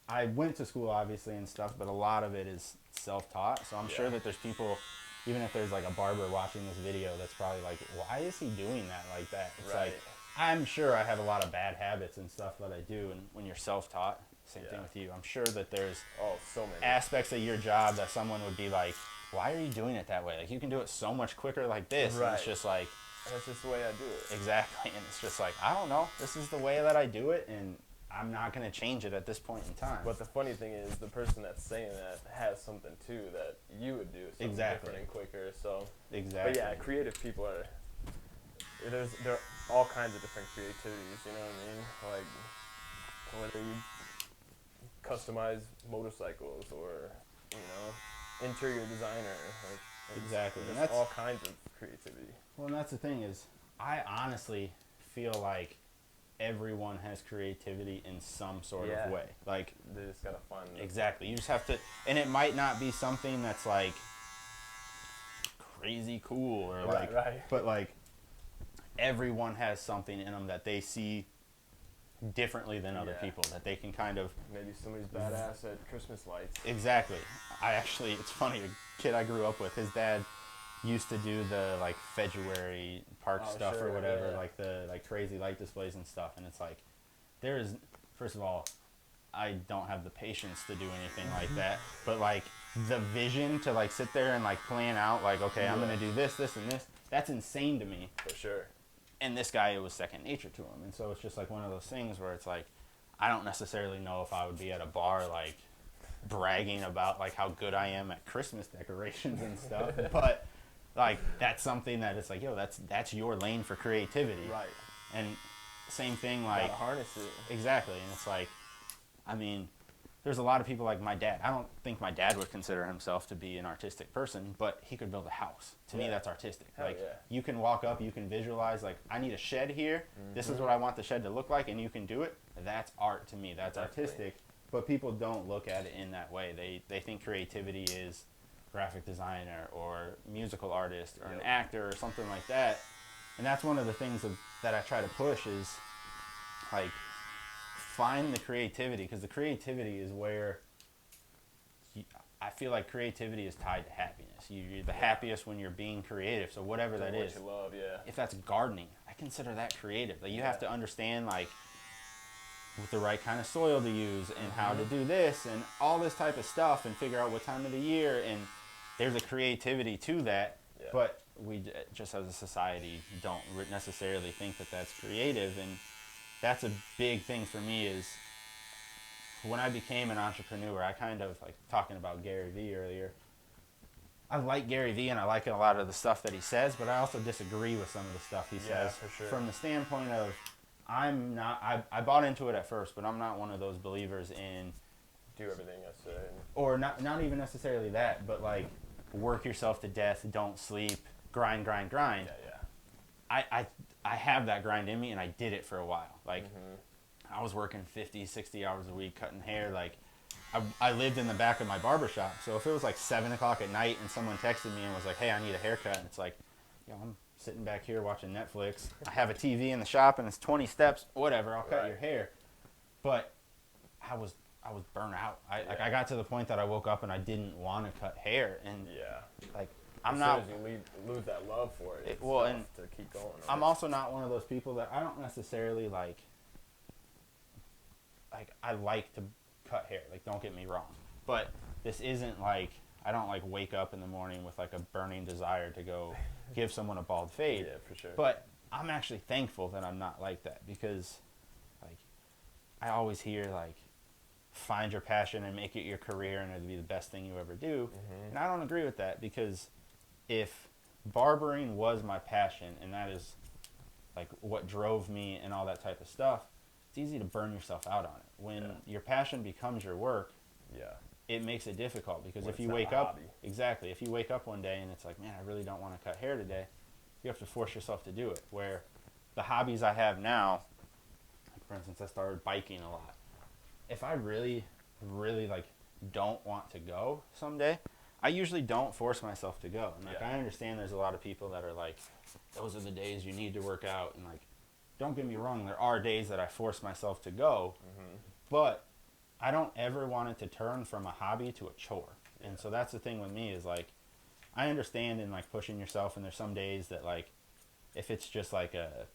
I went to school obviously and stuff, but a lot of it is self-taught, so I'm sure that there's people, even if there's like a barber watching this video, that's probably like, why is he doing that like that? It's like, I'm sure I have a lot of bad habits and stuff that I do, and when you're self-taught, same thing with you. I'm sure that there's so many aspects of your job that someone would be like, why are you doing it that way? Like you can do it so much quicker like this. And it's just like, that's just the way I do it. Exactly, and it's just like, I don't know, this is the way that I do it, and I'm not going to change it at this point in time. But the funny thing is, the person that's saying that has something too that you would do something different and quicker. So But yeah, creative people are, there are all kinds of different creativities. You know what I mean? Like whether you customize motorcycles or interior designer. Exactly, and that's all kinds of creativity. Well, and that's the thing is, I honestly feel like everyone has creativity in some sort of way. Like they just gotta find it. Exactly. You just have to, and it might not be something that's like crazy cool or like, but like everyone has something in them that they see differently than other people, that they can kind of, maybe somebody's badass at Christmas lights. Exactly. It's funny, a kid I grew up with, his dad used to do the like February park stuff or whatever, like the like crazy light displays and stuff, and it's like, there is, first of all, I don't have the patience to do anything like that, but like the vision to like sit there and like plan out like, okay, I'm gonna do this and this, that's insane to me. For sure. And this guy, it was second nature to him, and so it's just like one of those things where it's like, I don't necessarily know if I would be at a bar like bragging about like how good I am at Christmas decorations and stuff, but like that's something that it's like, yo, that's your lane for creativity, right? And same thing, like, gotta harness it. Exactly. And it's like, I mean, there's a lot of people like my dad. I don't think my dad would consider himself to be an artistic person, but he could build a house. To me, that's artistic. Like, you can walk up, you can visualize, like, I need a shed here. This is what I want the shed to look like, and you can do it. That's art to me. That's artistic. But people don't look at it in that way. They think creativity is graphic designer or musical artist or an actor or something like that. And that's one of the things that I try to push is, like, find the creativity, because the creativity is where I feel like creativity is tied to happiness. You're the happiest when you're being creative. So whatever that is, what you love, if that's gardening, I consider that creative. Like, you have to understand, like, with the right kind of soil to use and how to do this and all this type of stuff and figure out what time of the year, and there's a creativity to that. But we just as a society don't necessarily think that that's creative. And that's a big thing for me is when I became an entrepreneur, I kind of, like, talking about Gary Vee earlier, I like Gary Vee and I like a lot of the stuff that he says, but I also disagree with some of the stuff he says for sure. From the standpoint of, I bought into it at first, but I'm not one of those believers in do everything I say. Or not even necessarily that, but like work yourself to death, don't sleep, grind. I have that grind in me, and I did it for a while. Like, I was working 50, 60 hours a week cutting hair. Like, I lived in the back of my barber shop, so if it was like 7 o'clock at night and someone texted me and was like, hey, I need a haircut, and it's like, yo, I'm sitting back here watching Netflix. I have a TV in the shop, and it's 20 steps, whatever, I'll cut your hair. But I was burnt out. I got to the point that I woke up and I didn't want to cut hair, and like, I'm not. As soon as you lose that love for it, and to keep going. I'm also not one of those people that I don't necessarily like like I like to cut hair. Like, don't get me wrong, but this isn't like I don't like wake up in the morning with like a burning desire to go give someone a bald fade. Yeah, for sure. But I'm actually thankful that I'm not like that, because like I always hear like find your passion and make it your career and it'll be the best thing you ever do. And I don't agree with that, because if barbering was my passion and that is like what drove me and all that type of stuff, it's easy to burn yourself out on it. When your passion becomes your work, it makes it difficult, because When if it's you not wake a up, hobby. exactly, if you wake up one day and it's like, man, I really don't want to cut hair today, you have to force yourself to do it. Where the hobbies I have now, like for instance, I started biking a lot. If I really, really like don't want to go someday, I usually don't force myself to go. And like I understand there's a lot of people that are like, those are the days you need to work out, and like, don't get me wrong, there are days that I force myself to go, but I don't ever want it to turn from a hobby to a chore. And so that's the thing with me, is like, I understand in like pushing yourself, and there's some days that like, if it's just like a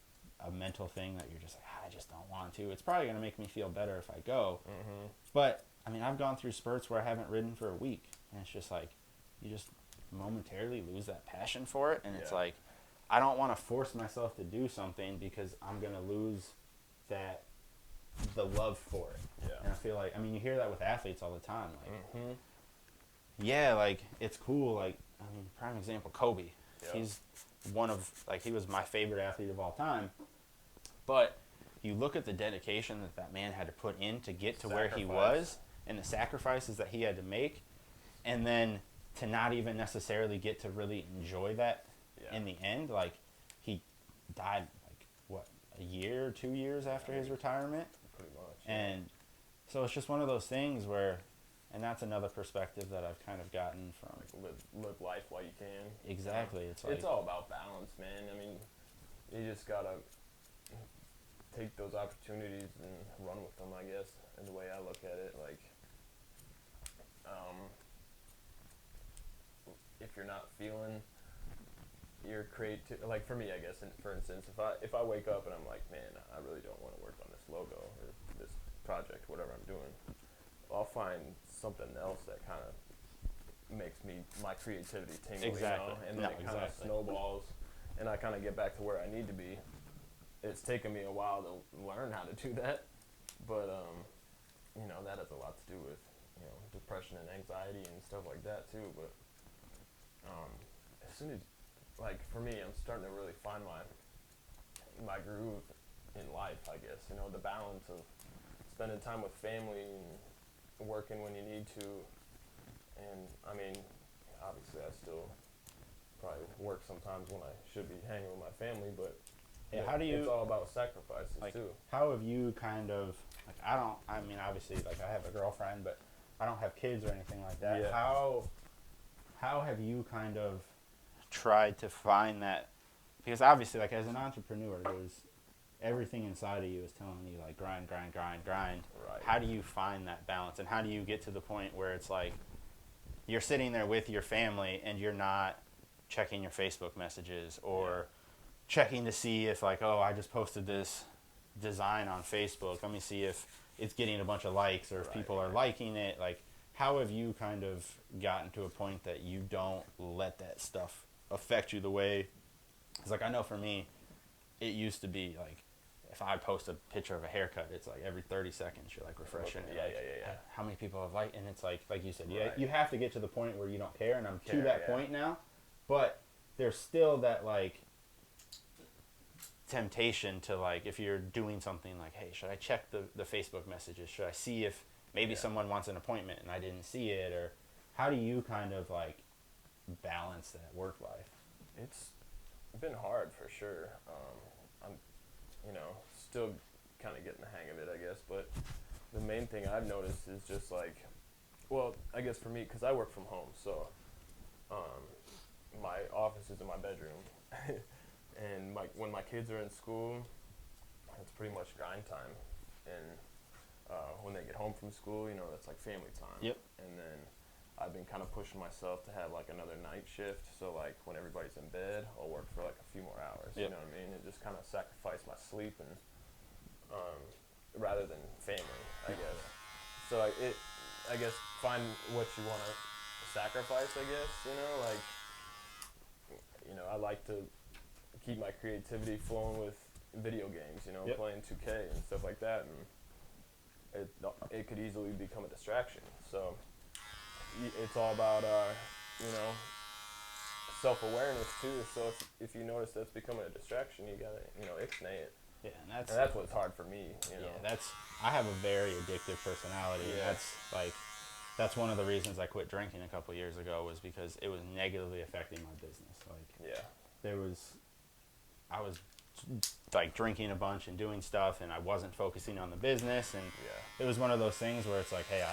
mental thing that you're just like, I just don't want to, it's probably going to make me feel better if I go. But I mean, I've gone through spurts where I haven't ridden for a week, and it's just like, you just momentarily lose that passion for it. And it's like, I don't want to force myself to do something, because I'm going to lose the love for it. And I feel like, I mean, you hear that with athletes all the time. Like, yeah, like, it's cool. Like, I mean, prime example, Kobe. He's one of, like, he was my favorite athlete of all time. But you look at the dedication that that man had to put in to get to where he was, and the sacrifices that he had to make, and then to not even necessarily get to really enjoy that in the end. Like, he died, like, what, a year or 2 years after his retirement? Pretty much. And so it's just one of those things where, and that's another perspective that I've kind of gotten from. Like live life while you can. Exactly. It's like, it's all about balance, man. I mean, you just gotta take those opportunities and run with them, I guess, is the way I look at it. Like, if you're not feeling your creative, like for me, I guess, and for instance, if I wake up and I'm like, man, I really don't want to work on this logo or this project, whatever I'm doing, I'll find something else that kind of makes my creativity tingle, Exactly. you know? And then it kind of snowballs, and I kind of get back to where I need to be. It's taken me a while to learn how to do that, but you know, that has a lot to do with, you know, depression and anxiety and stuff like that too. But as soon as, like, for me, I'm starting to really find my groove in life, I guess. You know, the balance of spending time with family and working when you need to. And I mean, obviously I still probably work sometimes when I should be hanging with my family, but how do you, it's all about sacrifices, like, too. how have you kind of, like, I mean, obviously, like, I have a girlfriend, but I don't have kids or anything like that. How have you kind of tried to find that? Because obviously, like, as an entrepreneur, there's everything inside of you is telling you, like, grind, grind, grind, grind. Right. How do you find that balance? And how do you get to the point where it's like you're sitting there with your family and you're not checking your Facebook messages or checking to see if, like, oh, I just posted this design on Facebook, let me see if it's getting a bunch of likes or if people are liking it. Like, how have you kind of gotten to a point that you don't let that stuff affect you the way, because, like, I know for me, it used to be, like, if I post a picture of a haircut, it's like every 30 seconds you're, like, refreshing it. Like, how many people have liked, and it's like you said, you have to get to the point where you don't care, and I'm to that point now, but there's still that, like, temptation to, like, if you're doing something like, hey, should I check the Facebook messages? Should I see if maybe someone wants an appointment and I didn't see it? Or how do you kind of, like, balance that work life? It's been hard for sure. I'm, you know, still kind of getting the hang of it, I guess. But the main thing I've noticed is just, like, well, I guess for me, because I work from home, so my office is in my bedroom. And when my kids are in school, it's pretty much grind time. And when they get home from school, you know, that's like family time. Yep. And then I've been kind of pushing myself to have, like, another night shift. So, like, when everybody's in bed, I'll work for, like, a few more hours. Yep. You know what I mean? And just kind of sacrifice my sleep. And rather than family, I guess. So I guess find what you want to sacrifice, I guess, I like to keep my creativity flowing with video games, Yep. playing 2K and stuff like that, and it could easily become a distraction. So it's all about self-awareness too. So if you notice that's becoming a distraction, you gotta ixnay it. Yeah, And that's what's hard for me. Yeah, I have a very addictive personality. Yeah. And that's one of the reasons I quit drinking a couple years ago, was because it was negatively affecting my business. Like, Yeah. I was like drinking a bunch and doing stuff, and I wasn't focusing on the business, and Yeah. it was one of those things where it's like, hey,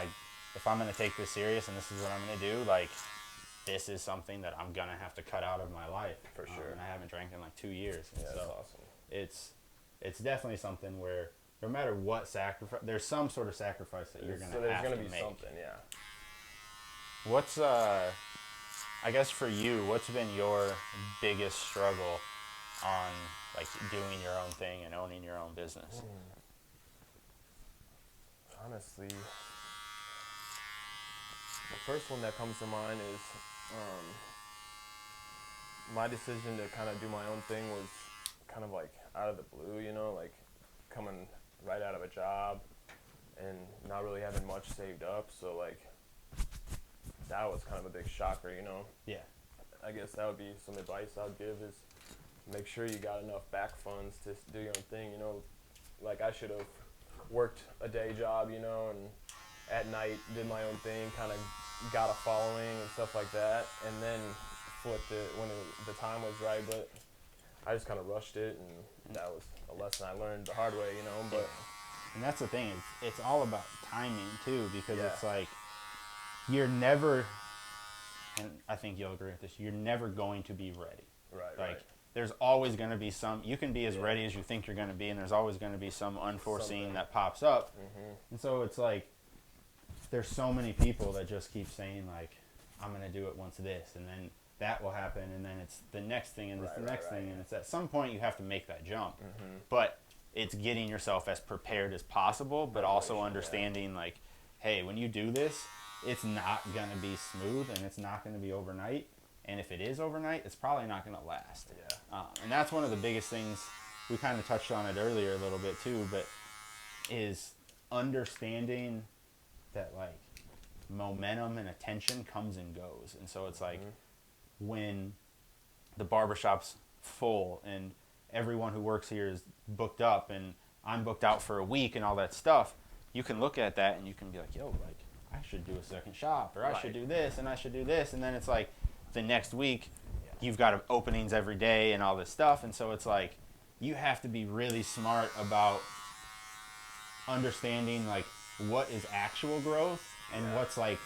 if I'm gonna take this serious and this is what I'm gonna do, like, this is something that I'm gonna have to cut out of my life. For sure. And I haven't drank in like 2 years. Yeah, so that's awesome. it's definitely something where no matter what sacrifice, there's some sort of sacrifice that you're gonna So there's have gonna to be make. something, yeah. What's I guess for you, what's been your biggest struggle on like doing your own thing and owning your own business? Honestly, the first one that comes to mind is my decision to kind of do my own thing was kind of like out of the blue, like coming right out of a job and not really having much saved up. So like that was kind of a big shocker, Yeah. I guess that would be some advice I'd give, is make sure you got enough back funds to do your own thing. Like I should have worked a day job, and at night did my own thing, kind of got a following and stuff like that, and then flipped it when the time was right. But I just kind of rushed it, and that was a lesson I learned the hard way, But And that's the thing, it's all about timing too, because Yeah. it's like you're never, and I think you'll agree with this, you're never going to be ready. right. There's always going to be you can be as ready as you think you're going to be, and there's always going to be some unforeseen Something. that pops up. Mm-hmm. And so it's like, there's so many people that just keep saying like, I'm going to do it once this, and then that will happen, and then it's the next thing, and it's the next thing, and it's at some point you have to make that jump. Mm-hmm. But it's getting yourself as prepared as possible, but also understanding like, hey, when you do this, it's not going to be smooth, and it's not going to be overnight. And if it is overnight, it's probably not going to last. Yeah. And that's one of the biggest things, we kind of touched on it earlier a little bit too, but is understanding that like momentum and attention comes and goes. And so it's like when the barbershop's full and everyone who works here is booked up and I'm booked out for a week and all that stuff, you can look at that and you can be like, yo, like I should do a second shop, or I should do this, and I should do this. And then it's like the next week you've got openings every day and all this stuff. And so it's like you have to be really smart about understanding like what is actual growth and what's like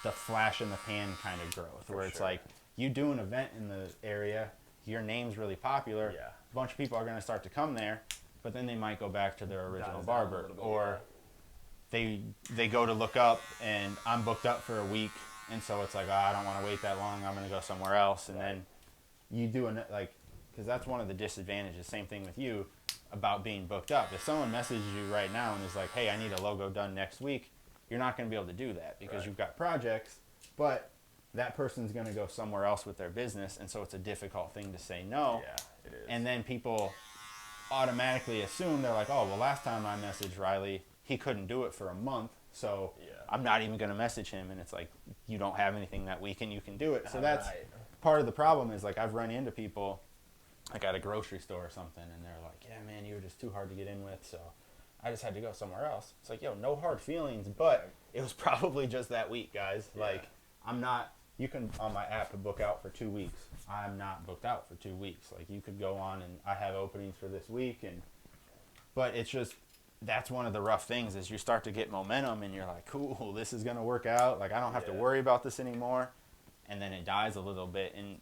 the flash in the pan kind of growth, where it's like you do an event in the area, your name's really popular, a bunch of people are going to start to come there, but then they might go back to their original barber, or they go to look up and I'm booked up for a week, and so it's like, oh, I don't want to wait that long, I'm going to go somewhere else. And then you do like, because that's one of the disadvantages, same thing with you, about being booked up. If someone messages you right now and is like, hey, I need a logo done next week, you're not going to be able to do that because you've got projects, but that person's going to go somewhere else with their business, and so it's a difficult thing to say no. Yeah, it is. And then people automatically assume, they're like, oh, well, last time I messaged Riley, he couldn't do it for a month, so I'm not even going to message him. And it's like, you don't have anything that week and you can do it. So that's part of the problem, is like I've run into people like at a grocery store or something, and they're like, yeah, man, you were just too hard to get in with, so I just had to go somewhere else. It's like, yo, no hard feelings, but it was probably just that week, guys. Like, I'm not, you can on my app book out for 2 weeks. I'm not booked out for 2 weeks. Like, you could go on and I have openings for this week, but it's just, that's one of the rough things, is you start to get momentum and you're like, cool, this is going to work out. Like, I don't have to worry about this anymore. And then it dies a little bit. And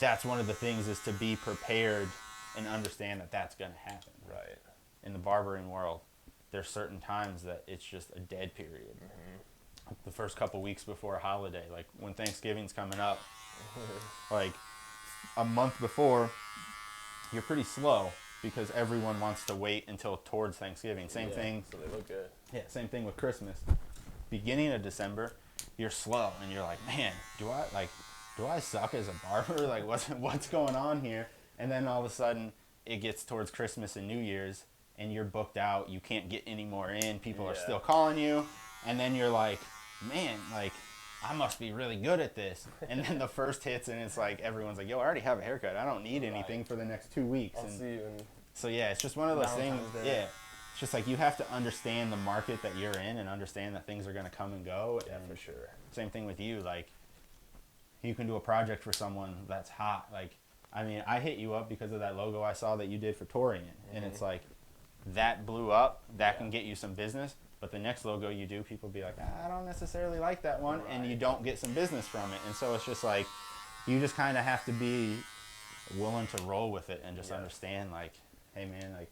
that's one of the things, is to be prepared and understand that that's going to happen. Right. In the barbering world, there's certain times that it's just a dead period. The first couple weeks before a holiday, like when Thanksgiving's coming up, like a month before, you're pretty slow. because everyone wants to wait until towards Thanksgiving. Same thing. So they look good. Yeah, same thing with Christmas. Beginning of December, you're slow and you're like, man, do I suck as a barber? Like, what's going on here? And then all of a sudden, it gets towards Christmas and New Year's, and you're booked out. You can't get any more in. People are still calling you, and then you're like, man, like, I must be really good at this. And then the first hits, and it's like everyone's like, yo, I already have a haircut. I don't need anything for the next 2 weeks. I'll see you in So yeah, it's just one of those things. Valentine's Day. Yeah, it's just like you have to understand the market that you're in and understand that things are going to come and go. Yeah, and for sure. Same thing with you. Like, you can do a project for someone that's hot. Like, I mean, I hit you up because of that logo I saw that you did for Torian, and it's like that blew up. That can get you some business. But the next logo you do, people be like, I don't necessarily like that one, and you don't get some business from it. And so it's just like, you just kind of have to be willing to roll with it and just understand, like, hey man, like,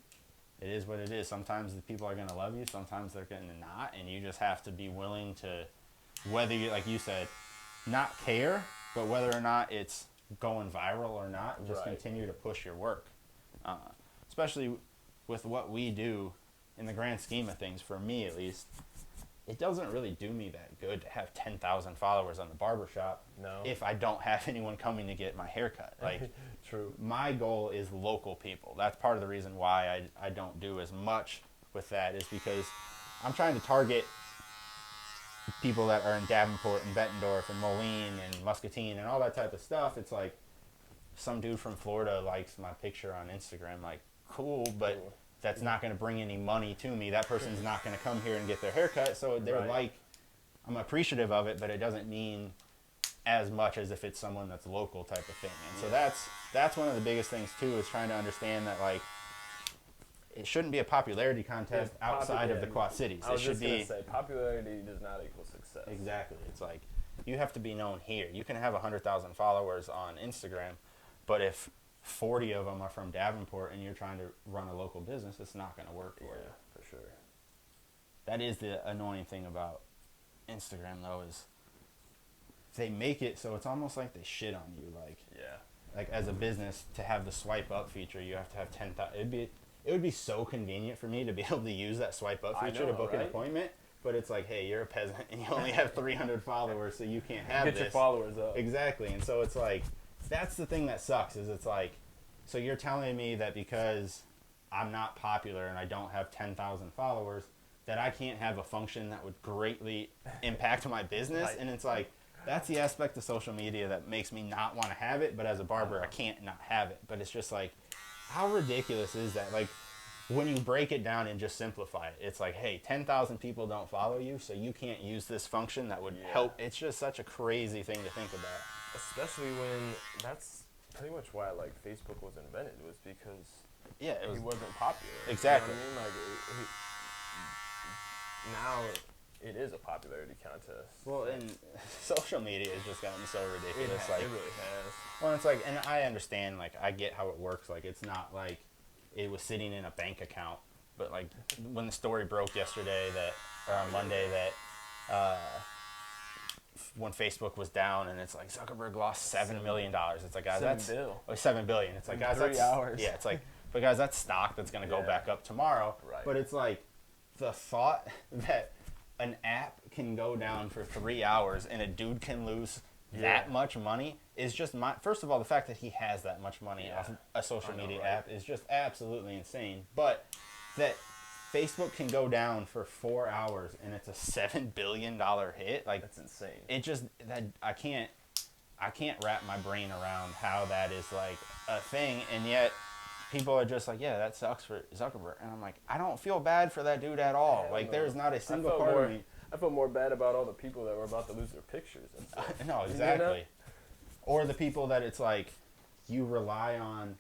it is what it is. Sometimes the people are going to love you, sometimes they're going to not, and you just have to be willing to, whether you, like you said, not care, but whether or not it's going viral or not, just continue to push your work. Especially with what we do, in the grand scheme of things, for me at least, it doesn't really do me that good to have 10,000 followers on the barbershop if I don't have anyone coming to get my haircut. Like, True. My goal is local people. That's part of the reason why I don't do as much with that, is because I'm trying to target people that are in Davenport and Bettendorf and Moline and Muscatine and all that type of stuff. It's like, some dude from Florida likes my picture on Instagram. Like, cool, but that's not going to bring any money to me. That person's not going to come here and get their haircut. So they're like, I'm appreciative of it, but it doesn't mean as much as if it's someone that's local type of thing. And so that's one of the biggest things too, is trying to understand that, like, it shouldn't be a popularity contest outside of the Quad Cities. I was just going to say, popularity does not equal success. Exactly. It's like, you have to be known here. You can have 100,000 followers on Instagram, but if 40 of them are from Davenport and you're trying to run a local business, it's not going to work for you. For sure. That is the annoying thing about Instagram, though, is they make it so it's almost like they shit on you. Like as a business, to have the swipe up feature, you have to have 10,000. It would be so convenient for me to be able to use that swipe up feature to book an appointment. But it's like, hey, you're a peasant and you only have 300 followers, so you can't have this. Get your followers up. Exactly. And so it's like, that's the thing that sucks, is it's like, so you're telling me that because I'm not popular and I don't have 10,000 followers, that I can't have a function that would greatly impact my business? And it's like, that's the aspect of social media that makes me not want to have it, but as a barber, I can't not have it. But it's just like, how ridiculous is that? Like, when you break it down and just simplify it, it's like, hey, 10,000 people don't follow you, so you can't use this function that would help. It's just such a crazy thing to think about. Especially when that's pretty much why, like, Facebook was invented, was because he wasn't popular. Exactly. You know what I mean? Like, now it is a popularity contest. Well, and social media has just gotten so ridiculous. It really has. Well, it's like, and I understand, like, I get how it works. Like, it's not like it was sitting in a bank account, but like when the story broke yesterday or on Monday that when Facebook was down, and it's like Zuckerberg lost $7 million. It's like, guys, that's $7 billion. It's like, guys, that's 3 hours. Yeah, it's like, but guys, that's stock that's going to go back up tomorrow. Right. But it's like, the thought that an app can go down for 3 hours and a dude can lose that much money is just first of all, the fact that he has that much money off a social media app is just absolutely insane. But that Facebook can go down for 4 hours and it's a $7 billion hit, like, that's insane. It just, that I can't wrap my brain around how that is like a thing, and yet people are just like, yeah, that sucks for Zuckerberg. And I'm like, I don't feel bad for that dude at all. Like, there's not a single part of me. I felt more bad about all the people that were about to lose their pictures and stuff. No, exactly. You know? Or the people that it's like, you rely on,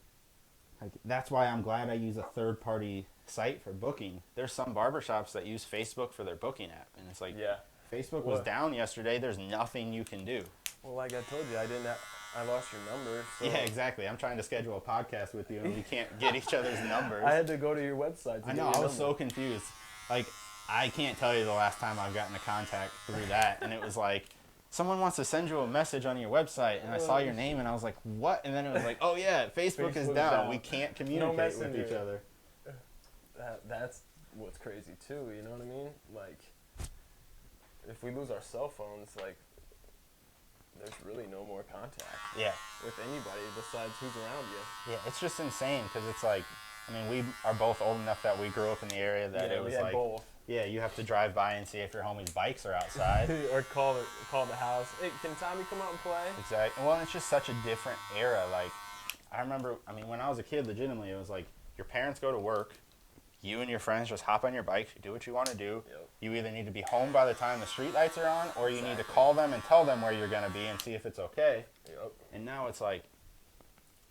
like, that's why I'm glad I use a third-party site for booking. There's some barbershops that use Facebook for their booking app. And it's like, Facebook was down yesterday. There's nothing you can do. Well, like I told you, I lost your number. So. Yeah, exactly. I'm trying to schedule a podcast with you, and we can't get each other's numbers. I had to go to your website to I know, I was so confused. Like, I can't tell you the last time I've gotten a contact through that. And it was like, someone wants to send you a message on your website, and I saw your name, and I was like, what? And then it was like, oh yeah, Facebook is down. We can't communicate with each other. That's what's crazy too. You know what I mean? Like, if we lose our cell phones, like, there's really no more contact. Yeah. With anybody besides who's around you. Yeah, it's just insane because it's like, I mean, we are both old enough that we grew up in the area that it was like, both. Yeah, you have to drive by and see if your homies' bikes are outside. Or call the house. Hey, can Tommy come out and play? Exactly. Well, it's just such a different era. Like, I remember, I mean, when I was a kid, legitimately, it was like, your parents go to work, you and your friends just hop on your bike, do what you want to do. Yep. You either need to be home by the time the street lights are on, or you need to call them and tell them where you're going to be and see if it's okay. Yep. And now it's like,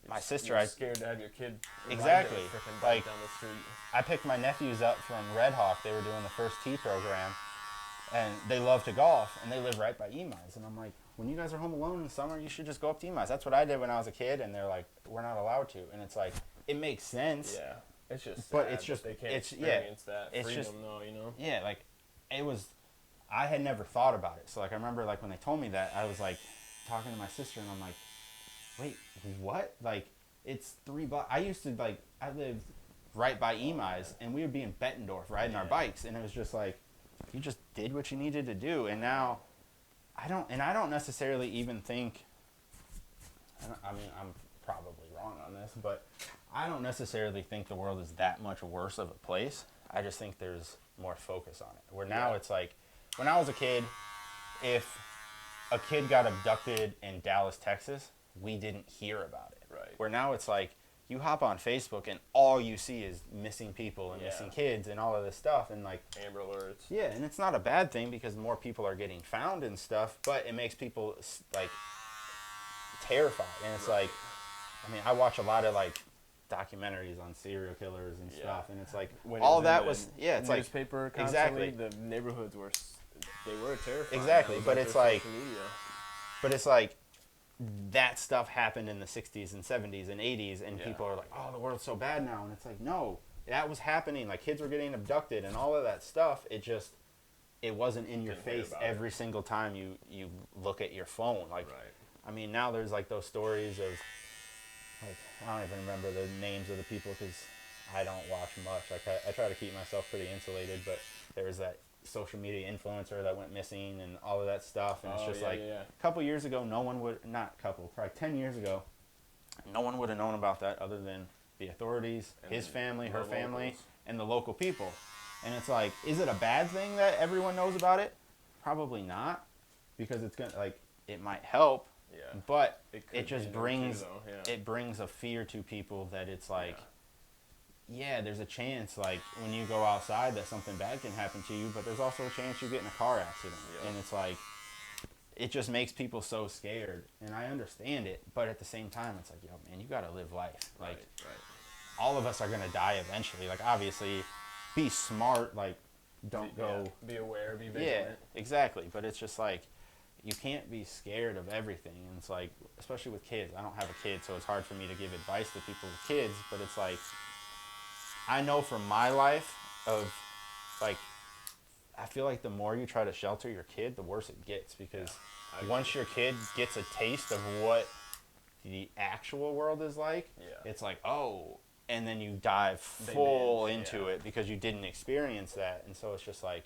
my sister, you're scared to have your kid exactly ride their frickin' like bike down the street. I picked my nephews up from Red Hawk. They were doing the first tee program, and they love to golf, and they live right by Emi's. And I'm like, when you guys are home alone in the summer, you should just go up to Emi's. That's what I did when I was a kid, and they're like, we're not allowed to. And it's like, it makes sense. Yeah, it's just but sad it's just that they can't it's experience that it's freedom, just, though, you know. Yeah, like it was. I had never thought about it. So like I remember like when they told me that, I was like talking to my sister, and I'm like, wait, what? Like, it's 3 blocks. I used to like, I lived right by Emi's, and we would be in Bettendorf riding our bikes, and it was just like, you just did what you needed to do. And now, I don't necessarily even think, I mean, I'm probably wrong on this, but I don't necessarily think the world is that much worse of a place. I just think there's more focus on it. Where now it's like, when I was a kid, if a kid got abducted in Dallas, Texas, we didn't hear about it. Right. Where now it's like, you hop on Facebook and all you see is missing people and missing kids and all of this stuff, and like Amber Alerts. Yeah, and it's not a bad thing because more people are getting found and stuff, but it makes people like terrified. And it's like, I mean, I watch a lot of like documentaries on serial killers and stuff, and it's like when all it that was it's like newspaper constantly, the neighborhoods were terrifying. Exactly, but it's like media. But it's like that stuff happened in the 60s and 70s and 80s, and people are like, oh, the world's so bad now. And it's like, no, that was happening. Like, kids were getting abducted and all of that stuff. It wasn't in your face every single time you look at your phone. Like, I mean, now there's like those stories of, like, I don't even remember the names of the people because I don't watch much. Like, I try to keep myself pretty insulated, but there was that social media influencer that went missing and all of that stuff, and it's just a couple years ago, probably 10 years ago, no one would have known about that other than the authorities, and his family, her family, locals, and the local people. And it's like, is it a bad thing that everyone knows about it? Probably not, because it's gonna, like, it might help, but it just brings it brings a fear to people that it's like, there's a chance, like, when you go outside that something bad can happen to you, but there's also a chance you get in a car accident. And it's like, it just makes people so scared. And I understand it, but at the same time, it's like, yo, man, you got to live life. Like, all of us are going to die eventually. Like, obviously, be smart. Like, don't go. Be aware, be vigilant. Yeah, exactly. But it's just like, you can't be scared of everything. And it's like, especially with kids. I don't have a kid, so it's hard for me to give advice to people with kids, but it's like, I know from my life of, like, I feel like the more you try to shelter your kid, the worse it gets, because once your kid gets a taste of what the actual world is like, it's like, oh, and then you dive full into it because you didn't experience that. And so it's just like,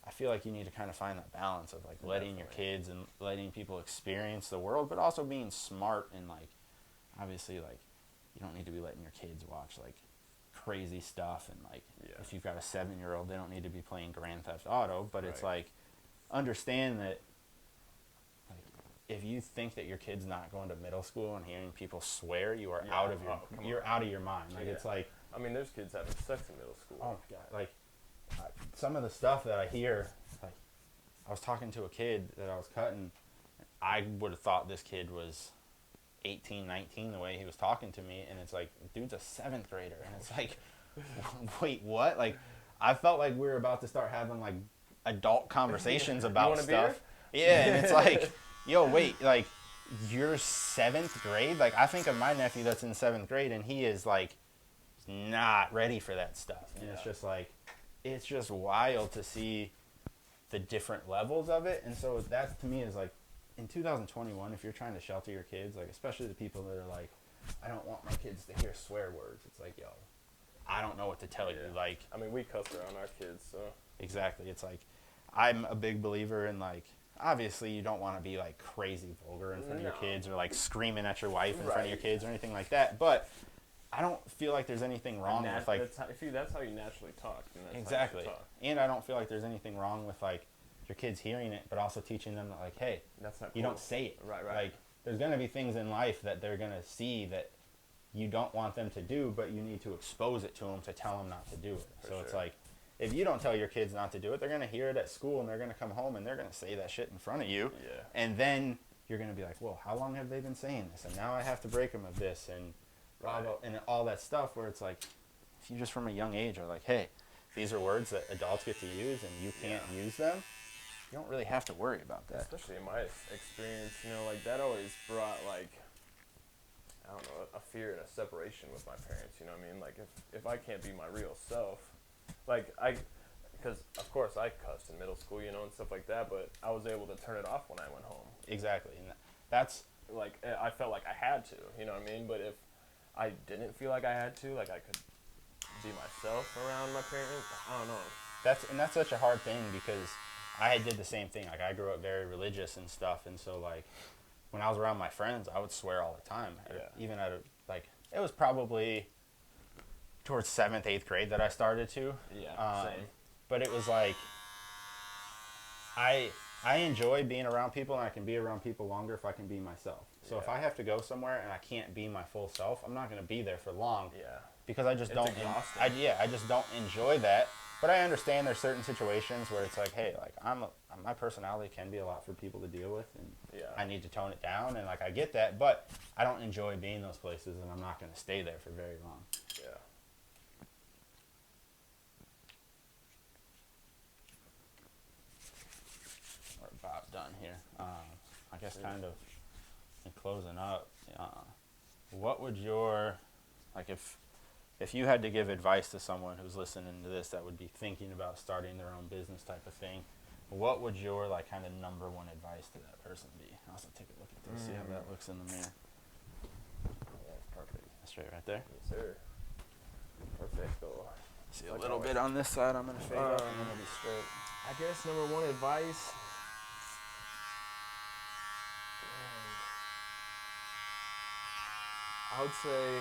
I feel like you need to kind of find that balance of like letting your kids and letting people experience the world, but also being smart and like, obviously, like, you don't need to be letting your kids watch like crazy stuff, and like if you've got a 7-year-old, they don't need to be playing Grand Theft Auto, but it's like, understand that, like, if you think that your kid's not going to middle school and hearing people swear, you are out of your mind. Like, it's like, I mean, there's kids having sex in middle school. Oh my god, like, some of the stuff that I hear, like, I was talking to a kid that I was cutting, I would have thought this kid was 18, 19 the way he was talking to me, and it's like, dude's a 7th grader, and it's like, wait, what? Like, I felt like we were about to start having like adult conversations about stuff. Yeah, and it's like, yo, wait, like, you're 7th grade? Like, I think of my nephew that's in 7th grade, and he is like not ready for that stuff, and it's just like, it's just wild to see the different levels of it. And so that to me is like, in 2021, if you're trying to shelter your kids, like especially the people that are like, I don't want my kids to hear swear words. It's like, yo, I don't know what to tell you. Like, I mean, we cuss around our kids, so. Exactly. It's like, I'm a big believer in like, obviously you don't want to be like crazy vulgar in front of your kids or like screaming at your wife in front of your kids or anything like that. But I don't feel like there's anything wrong with like. That's how you naturally talk. Then Exactly. How you talk. And I don't feel like there's anything wrong with like your kids hearing it, but also teaching them that like, hey, that's not you cool. don't say it. Right. Like, there's gonna be things in life that they're gonna see that you don't want them to do, but you need to expose it to them to tell them not to do it. So it's like, if you don't tell your kids not to do it, they're going to hear it at school, and they're going to come home, and they're going to say that shit in front of you. Yeah. And then you're going to be like, well, how long have they been saying this? And now I have to break them of this, and blah, blah, and all that stuff where it's like, if you just from a young age are like, hey, these are words that adults get to use, and you can't use them, you don't really have to worry about that. Especially in my experience, like that always brought like, I don't know, a fear and a separation with my parents, you know what I mean? Like if I can't be my real self, like because of course I cussed in middle school, and stuff like that, but I was able to turn it off when I went home. Exactly. And that's like, I felt like I had to, you know what I mean? But if I didn't feel like I had to, like I could be myself around my parents, I don't know. That's such a hard thing because I did the same thing. Like I grew up very religious and stuff, and so like when I was around my friends, I would swear all the time. Yeah. Even it was probably towards 7th, 8th grade that I started to. Yeah, same. But it was like, I enjoy being around people, and I can be around people longer if I can be myself. So if I have to go somewhere and I can't be my full self, I'm not going to be there for long. Yeah. Because I just It's exhausting. I just don't enjoy that. But I understand there's certain situations where it's like, hey, like my personality can be a lot for people to deal with, and I need to tone it down, and like I get that, but I don't enjoy being those places, and I'm not going to stay there for very long. Yeah. We're about done here. I guess kind of in closing up, what would your, like if you had to give advice to someone who's listening to this that would be thinking about starting their own business type of thing, what would your like kind of number one advice to that person be? I'll also take a look at this, see how that looks in the mirror. Yeah, perfect. Straight right there. Yes, sir. Perfecto. See a little bit on this side. I'm gonna fade up, and then it'll be straight. I guess number one advice. I would say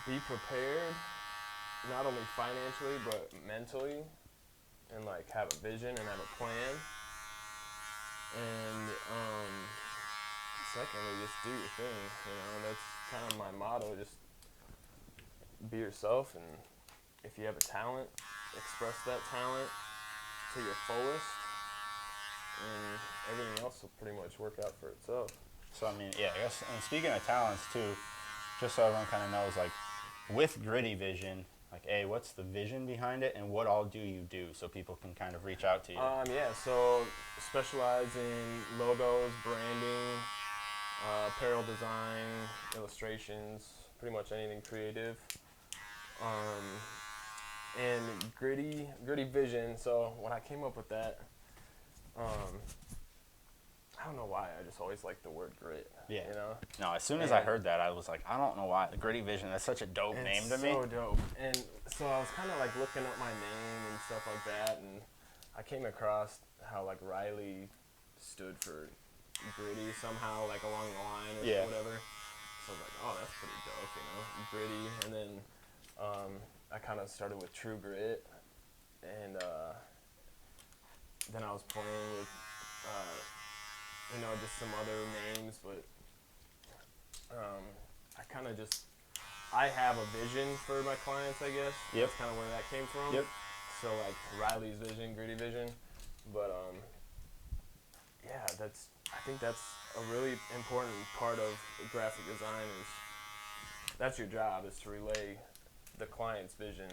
be prepared, not only financially but mentally, and like have a vision and have a plan. And secondly, just do your thing. That's kind of my motto. Just be yourself, and if you have a talent, express that talent to your fullest, and everything else will pretty much work out for itself. So I mean, yeah, I guess. And speaking of talents too, just so everyone kind of knows, like with Gritty Vision, like what's the vision behind it, and what all do you do so people can kind of reach out to you? Yeah, so specialize in logos, branding, apparel design, illustrations, pretty much anything creative. And Gritty Vision. So when I came up with that, I don't know why, I just always liked the word grit. Yeah. No, as soon as I heard that, I was like, I don't know why. The Gritty Vision, that's such a dope name to me. It's so dope. And so I was kind of like looking up my name and stuff like that, and I came across how like Riley stood for gritty somehow, like along the line or whatever. So I was like, oh, that's pretty dope, gritty. And then I kind of started with True Grit, and then I was playing with just some other names, but I have a vision for my clients, I guess. Yep. That's kind of where that came from. Yep. So like Riley's vision, Gritty Vision, but I think that's a really important part of graphic design. That's your job, is to relay the client's vision.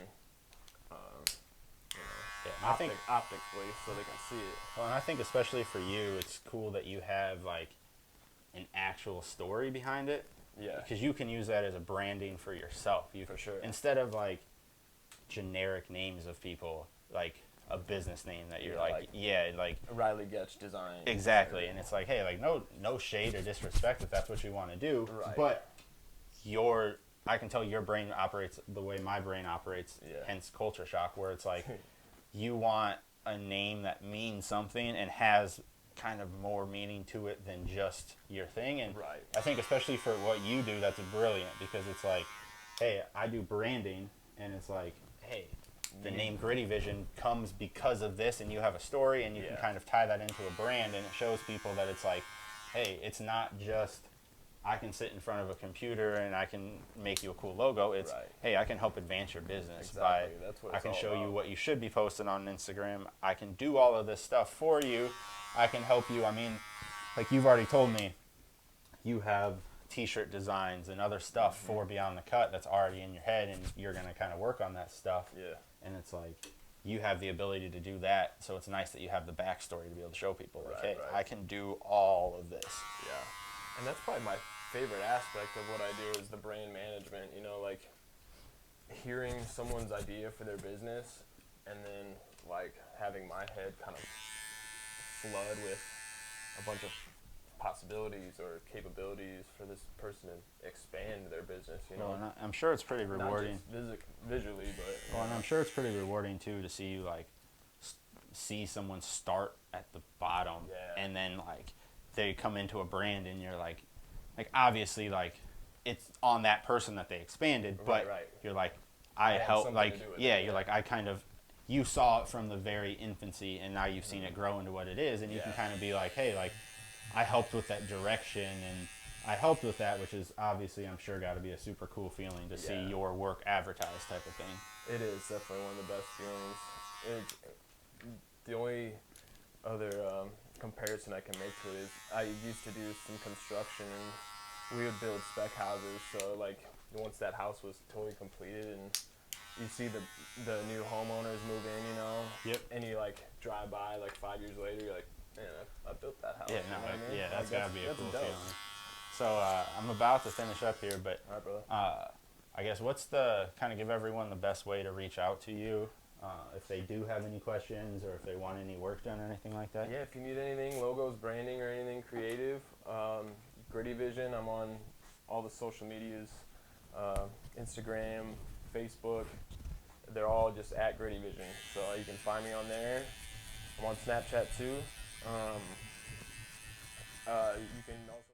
Optically, so they can see it. Well, and I think especially for you, it's cool that you have like an actual story behind it. Yeah. Because you can use that as a branding for yourself. For sure. Instead of like generic names of people, like a business name that you're Yeah, like, like- yeah, like Riley Goettsch design. exactly. And it's like, hey, like no shade or disrespect if that's what you want to do, Right. but I can tell your brain operates the way my brain operates, Yeah. hence culture shock, where it's like you want a name that means something and has kind of more meaning to it than just your thing. And Right. I think especially for what you do, that's brilliant, because it's like, hey, I do branding, and it's like, hey, the name Gritty Vision comes because of this, and you have a story, and you can Yeah. kind of tie that into a brand, and it shows people that it's like, hey, it's not just I can sit in front of a computer and I can make you a cool logo. It's, Right. hey, I can help advance your business Exactly. by, That's what I it's can all show you about. what you should be posting on Instagram. I can do all of this stuff for you. I can help you. I mean, like you've already told me, you have t-shirt designs and other stuff for Beyond the Cut that's already in your head, and you're going to kind of work on that stuff. Yeah. And it's like, you have the ability to do that, so it's nice that you have the backstory to be able to show people, like, Right, hey, right. I can do all of this. Yeah. And that's probably my favorite aspect of what I do is the brand management. You know, like hearing someone's idea for their business and then like having my head kind of flood with a bunch of possibilities or capabilities for this person to expand their business, you know. Well, and I'm sure it's pretty rewarding. Not just visually, but Well, and I'm sure it's pretty rewarding too to see you like see someone start at the bottom, Yeah. and then like they come into a brand, and you're like obviously like it's on that person that they expanded, but right. you're like I I had help, something like to do with yeah, it, you're like I kind of, you saw it from the very infancy, and now you've seen it grow into what it is, and you can Yeah. kind of be like, hey, like I helped with that direction, and I helped with that, which is obviously, I'm sure, got to be a super cool feeling to see Yeah. your work advertised, type of thing. It is definitely one of the best feelings. The only other comparison I can make to it is I used to do some construction, and we would build spec houses. So like once that house was totally completed, and you see the new homeowners move in, you know, Yep. and you like drive by like 5 years later, you're like, man, I built that house. Yeah, you know what I mean? yeah, that's Like, gotta be a cool dope. feeling. So I'm about to finish up here, but All right, brother. I guess what's the kind of give everyone the best way to reach out to you if they do have any questions, or if they want any work done or anything like that? Yeah, if you need anything, logos, branding, or anything creative, Gritty Vision, I'm on all the social medias, Instagram, Facebook. They're all just at Gritty Vision. So you can find me on there. I'm on Snapchat too. You can also